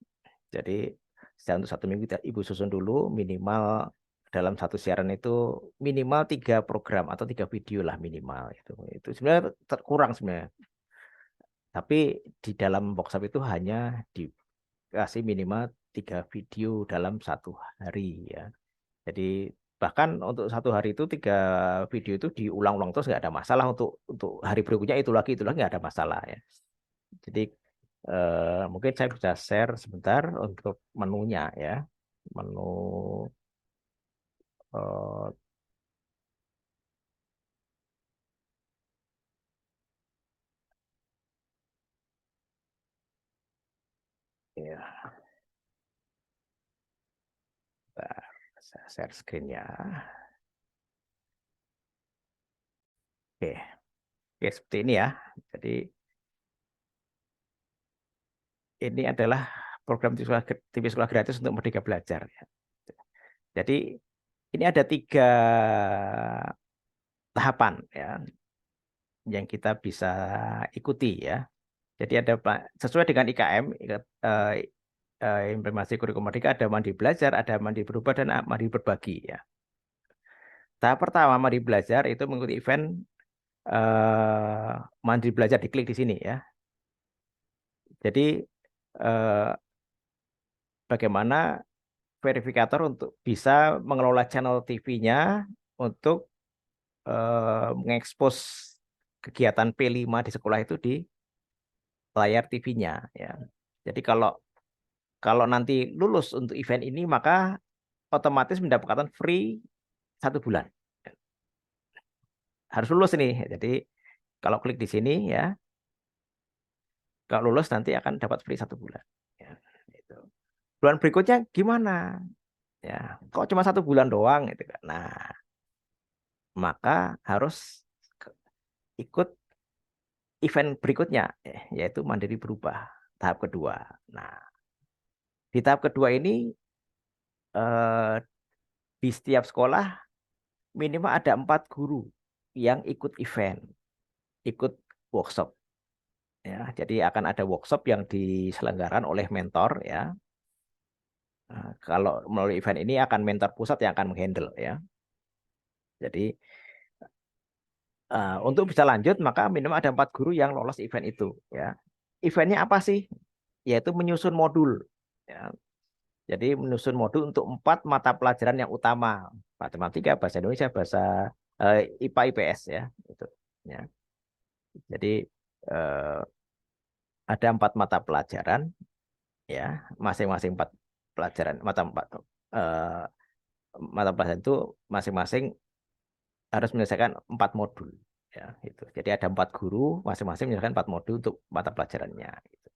Jadi siaran untuk 1 minggu Ibu susun dulu minimal dalam satu siaran itu minimal 3 program atau 3 video lah minimal itu sebenarnya kurang sebenarnya. Tapi di dalam WhatsApp itu hanya dikasih minimal 3 video dalam satu hari ya. Jadi bahkan untuk satu hari itu 3 video itu diulang-ulang terus nggak ada masalah, untuk hari berikutnya itu lagi nggak ada masalah ya. Jadi mungkin saya bisa share sebentar untuk menunya ya, menu ya. Bentar, saya share screen ya. Oke. Oke, seperti ini ya. Jadi ini adalah program TV sekolah gratis untuk Merdeka Belajar ya. Jadi ini ada 3 tahapan ya yang kita bisa ikuti ya. Jadi ada sesuai dengan IKM, implementasi kurikulum Merdeka, ada Mandiri Belajar, ada Mandiri Berubah, dan Mandiri Berbagi ya. Tahap pertama Mandiri Belajar itu mengikuti event Mandiri Belajar, diklik di sini ya. Jadi bagaimana verifikator untuk bisa mengelola channel TV-nya untuk mengekspos kegiatan P5 di sekolah itu di layar TV-nya ya. Jadi kalau nanti lulus untuk event ini maka otomatis mendapatkan free 1 bulan. Harus lulus ini. Jadi kalau klik di sini ya, kalau lulus nanti akan dapat free 1 bulan. Ya, itu. Bulan berikutnya gimana? Ya, kok cuma 1 bulan doang gitu kan. Nah, maka harus ikut event berikutnya, yaitu Mandiri Berubah tahap kedua. Nah, di tahap kedua ini di setiap sekolah minimal ada 4 guru yang ikut event, ikut workshop. Ya, jadi akan ada workshop yang diselenggarakan oleh mentor ya. Nah, kalau melalui event ini akan mentor pusat yang akan menghandle ya. Jadi untuk bisa lanjut maka minimal ada 4 guru yang lolos event itu ya. Eventnya apa sih? Yaitu menyusun modul ya. Jadi menyusun modul untuk 4 mata pelajaran yang utama, matematika, bahasa Indonesia, bahasa IPA, IPS ya itu ya. Jadi ada 4 mata pelajaran ya, masing-masing 4 pelajaran mata pelajaran itu masing-masing harus menyelesaikan 4 modul ya itu. Jadi ada 4 guru masing-masing menyelesaikan 4 modul untuk mata pelajarannya gitu.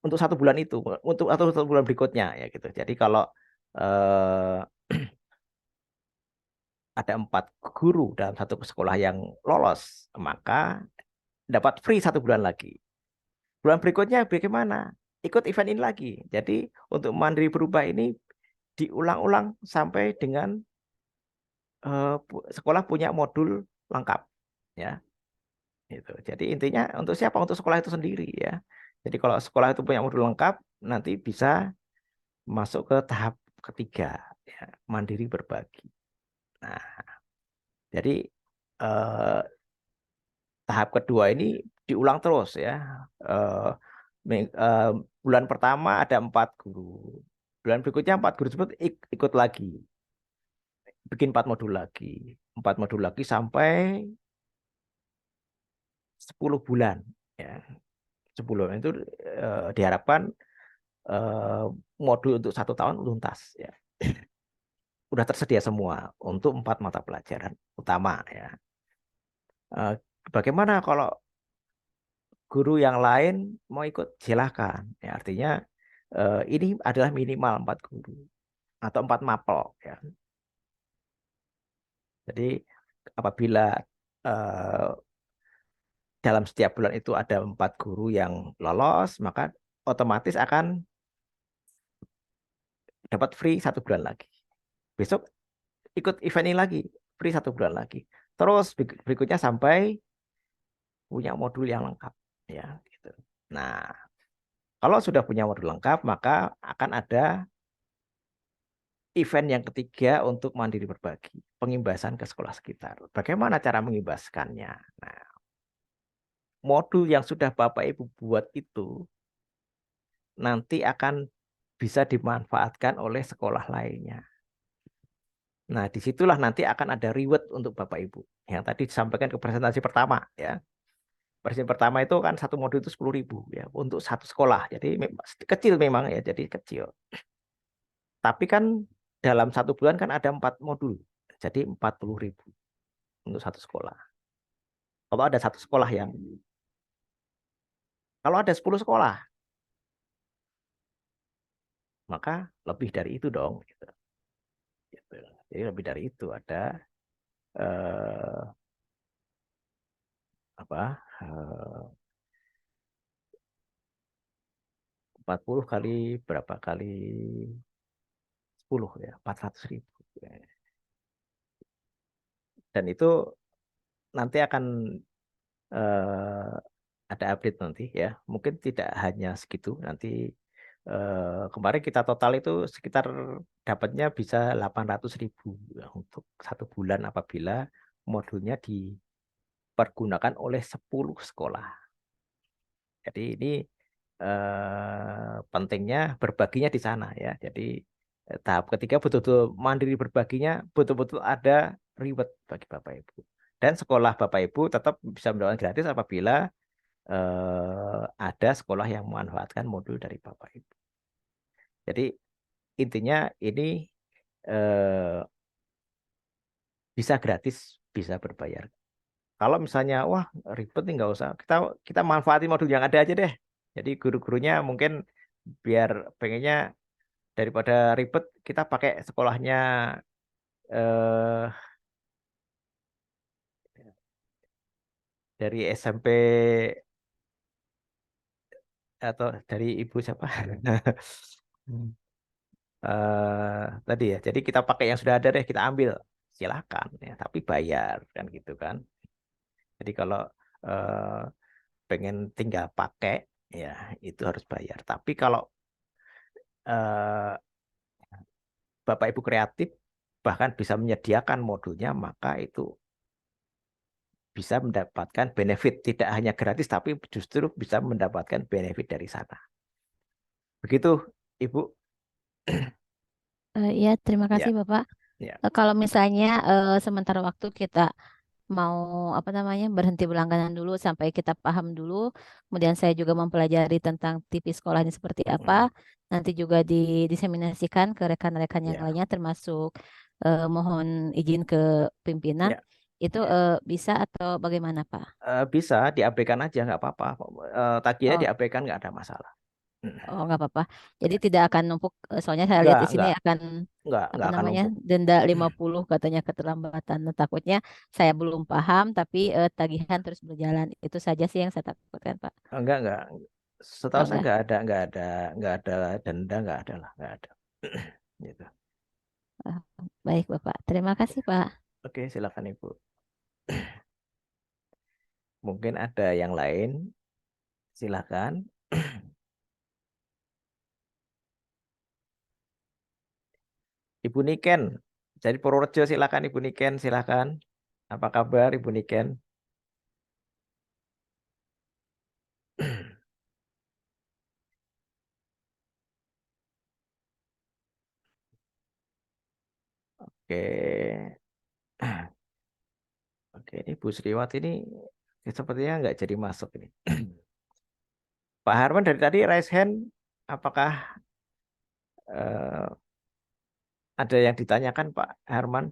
Untuk 1 bulan itu, untuk atau 1 bulan berikutnya ya gitu. Jadi kalau ada 4 guru dalam satu sekolah yang lolos, maka dapat free 1 bulan lagi. Bulan berikutnya bagaimana? Ikut event ini lagi. Jadi untuk Mandiri Berubah ini diulang-ulang sampai dengan sekolah punya modul lengkap ya. Itu. Jadi intinya untuk siapa? Untuk sekolah itu sendiri ya. Jadi kalau sekolah itu punya modul lengkap, nanti bisa masuk ke tahap ketiga ya, Mandiri Berbagi. Nah, jadi tahap kedua ini diulang terus ya. Bulan pertama ada 4 guru. Bulan berikutnya 4 guru tersebut ikut lagi. Bikin 4 modul lagi. 4 modul lagi sampai 10 bulan. Ya. 10 bulan itu diharapkan modul untuk 1 tahun tuntas. Ya. Udah tersedia semua untuk 4 mata pelajaran utama. Ya. Bagaimana kalau guru yang lain mau ikut? Silakan. Ya, artinya ini adalah minimal 4 guru atau 4 mapel. Ya. Jadi apabila dalam setiap bulan itu ada 4 guru yang lolos, maka otomatis akan dapat free 1 bulan lagi. Besok ikut event ini lagi, free 1 bulan lagi. Terus berikutnya sampai punya modul yang lengkap. Ya, gitu. Nah, kalau sudah punya modul lengkap, maka akan ada event yang ketiga untuk mandiri berbagi, pengimbasan ke sekolah sekitar. Bagaimana cara mengimbaskannya? Nah, modul yang sudah Bapak Ibu buat itu nanti akan bisa dimanfaatkan oleh sekolah lainnya. Nah, disitulah nanti akan ada reward untuk Bapak Ibu. Yang tadi disampaikan ke presentasi pertama, ya. Presentasi pertama itu kan satu modul itu 10.000 ya untuk satu sekolah. Jadi kecil memang ya, jadi kecil. Tapi kan dalam satu bulan kan ada 4 modul. Jadi 40.000 untuk satu sekolah. Kalau ada satu sekolah yang, kalau ada 10 sekolah, maka lebih dari itu dong. Gitu. Jadi lebih dari itu ada eh, apa? 40 kali berapa kali 10 ya, 400.000. Dan itu nanti akan ada update nanti ya. Mungkin tidak hanya segitu. Nanti kemarin kita total itu sekitar dapatnya bisa 800.000 ya, untuk satu bulan apabila modulnya dipergunakan oleh 10 sekolah. Jadi ini pentingnya berbaginya di sana ya. Jadi tahap ketiga betul-betul mandiri berbaginya, betul-betul ada reward bagi Bapak Ibu. Dan sekolah Bapak Ibu tetap bisa mendapatkan gratis apabila ada sekolah yang memanfaatkan modul dari Bapak Ibu. Jadi intinya ini eh, bisa gratis, bisa berbayar. Kalau misalnya wah ribet nih nggak usah, kita manfaatin modul yang ada aja deh. Jadi guru-gurunya mungkin biar pengennya daripada ribet kita pakai sekolahnya eh, dari SMP atau dari ibu siapa? Tadi ya. Jadi kita pakai yang sudah ada deh, kita ambil. Silakan ya, tapi bayar kan gitu kan. Jadi kalau eh, pengen tinggal pakai ya itu harus bayar. Tapi kalau eh, Bapak Ibu kreatif bahkan bisa menyediakan modulnya, maka itu bisa mendapatkan benefit tidak hanya gratis tapi justru bisa mendapatkan benefit dari sana. Begitu, Ibu. Ya, terima Ya, kasih Bapak. ya. Kalau misalnya sementara waktu kita mau apa namanya berhenti berlangganan dulu sampai kita paham dulu, kemudian saya juga mempelajari tentang TV sekolah ini seperti apa, nanti juga didiseminasikan ke rekan-rekan yang Ya, lainnya, termasuk mohon izin ke pimpinan, ya, itu ya. bisa atau bagaimana Pak? Bisa diabaikan aja nggak apa-apa. Tagihannya Oh, diabaikan nggak ada masalah. oh nggak apa-apa. Jadi Ya. tidak akan numpuk, soalnya saya lihat di sini akan apa Nggak akan namanya numpuk. denda 50 katanya keterlambatan. Nah, takutnya saya belum paham tapi tagihan terus berjalan. Itu saja sih yang saya takutkan, Pak. Enggak. Oh, Setahu saya enggak. nggak ada denda, nggak ada lah, nggak ada. Gitu. Ah, baik, Bapak. Terima kasih, Pak. Oke, silakan Ibu. Mungkin ada yang lain, silakan. Ibu Niken, jadi Purworejo silakan Ibu Niken, silakan. Apa kabar Ibu Niken? Oke, oke ini Bu Sriwati ini sepertinya nggak jadi masuk ini. Pak Harman dari tadi raise hand, apakah eh, ada yang ditanyakan Pak Herman?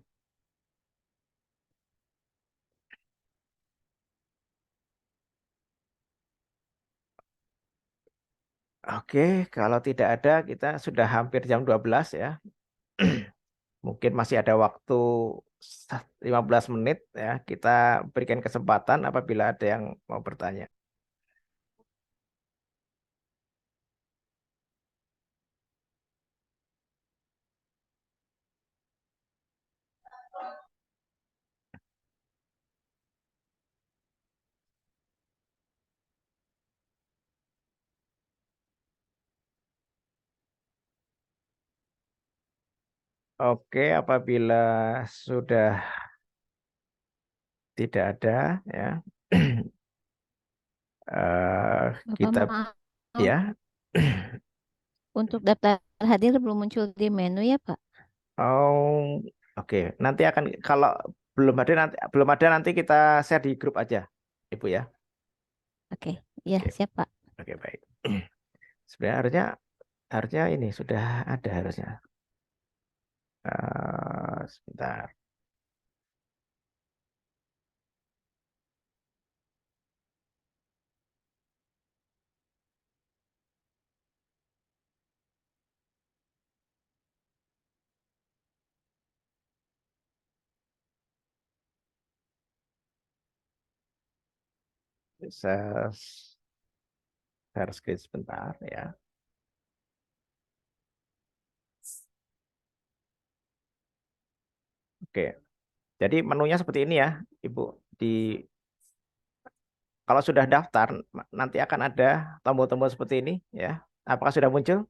Oke, kalau tidak ada kita sudah hampir jam 12 ya. Mungkin masih ada waktu 15 menit ya. Kita berikan kesempatan apabila ada yang mau bertanya. Oke, apabila sudah tidak ada ya, Bapak kita maaf, ya. untuk daftar hadir belum muncul di menu ya, Pak? Oh, oke. Nanti akan kalau belum ada nanti kita share di grup aja, Ibu ya. Oke, ya Oke. siap, Pak. Oke, baik. Sebenarnya harusnya ini sudah ada harusnya. Sebentar. Saya share screen sebentar ya. Oke. Jadi menunya seperti ini ya, Ibu. Kalau sudah daftar nanti akan ada tombol-tombol seperti ini ya. Apakah sudah muncul?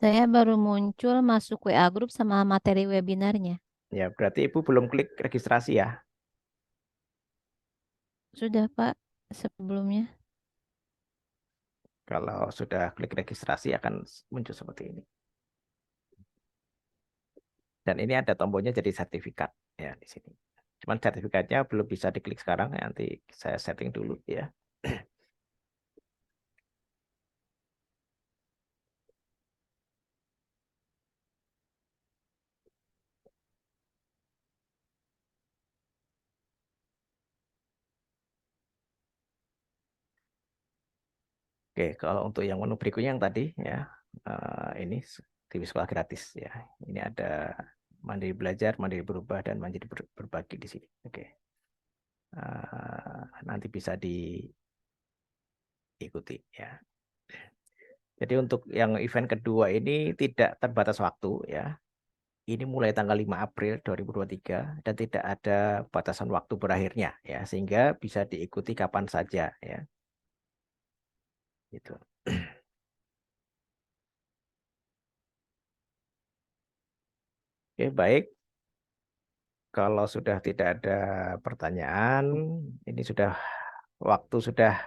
Saya baru muncul masuk WA grup sama materi webinarnya. Ya, berarti Ibu belum klik registrasi ya. Sudah, Pak, sebelumnya. Kalau sudah klik registrasi akan muncul seperti ini. Dan ini ada tombolnya jadi sertifikat ya di sini. Cuman sertifikatnya belum bisa diklik sekarang, nanti saya setting dulu ya. Oke, kalau untuk yang menu berikutnya yang tadi ya, ini TV sekolah gratis ya. Ini ada mandiri belajar, mandiri berubah, dan mandiri berbagi di sini. Oke, nanti bisa diikuti ya. Jadi untuk yang event kedua ini tidak terbatas waktu ya. Ini mulai tanggal 5 April 2023 dan tidak ada batasan waktu berakhirnya ya, sehingga bisa diikuti kapan saja ya. Gitu. Oke, baik. Kalau sudah tidak ada pertanyaan, ini sudah waktu sudah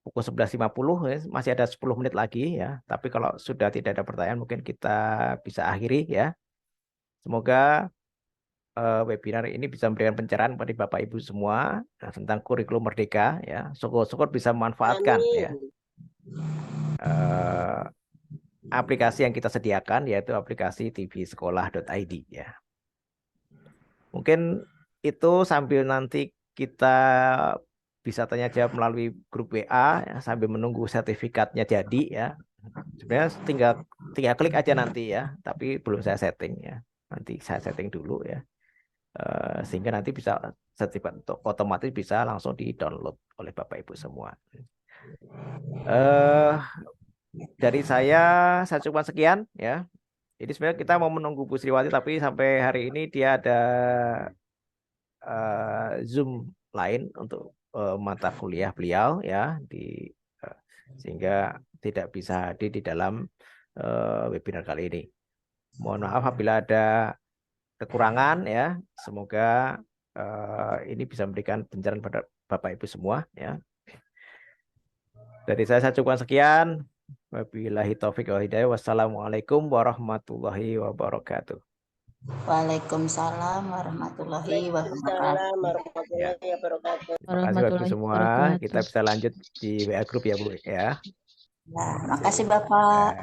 pukul 11.50 ya, masih ada 10 menit lagi ya. Tapi kalau sudah tidak ada pertanyaan mungkin kita bisa akhiri ya. Semoga webinar ini bisa memberikan pencerahan kepada Bapak Ibu semua tentang kurikulum Merdeka ya. Syukur-syukur bisa memanfaatkan ya aplikasi yang kita sediakan, yaitu aplikasi tvsekolah.id ya. Mungkin itu sambil nanti kita bisa tanya jawab melalui grup WA ya, sambil menunggu sertifikatnya jadi ya. Sebenarnya tinggal klik aja nanti ya, tapi belum saya setting ya. Nanti saya setting dulu ya. Sehingga nanti bisa sertifikat otomatis bisa langsung di-download oleh Bapak Ibu semua. Dari saya cukupkan sekian ya. Jadi sebenarnya kita mau menunggu Bu Sriwati, tapi sampai hari ini dia ada Zoom lain untuk mata kuliah beliau ya, sehingga tidak bisa hadir di dalam webinar kali ini. Mohon maaf apabila ada kekurangan ya. Semoga ini bisa memberikan pencerahan pada Bapak Ibu semua ya. Dari saya cukupkan sekian. Wabillahi taufiq wal hidayah. Wassalamualaikum warahmatullahi wabarakatuh. Waalaikumsalam warahmatullahi wabarakatuh. Ya. Terima kasih Bapak Ibu semua. Kita bisa lanjut di WA grup ya Bu ya. Nah, makasih Bapak.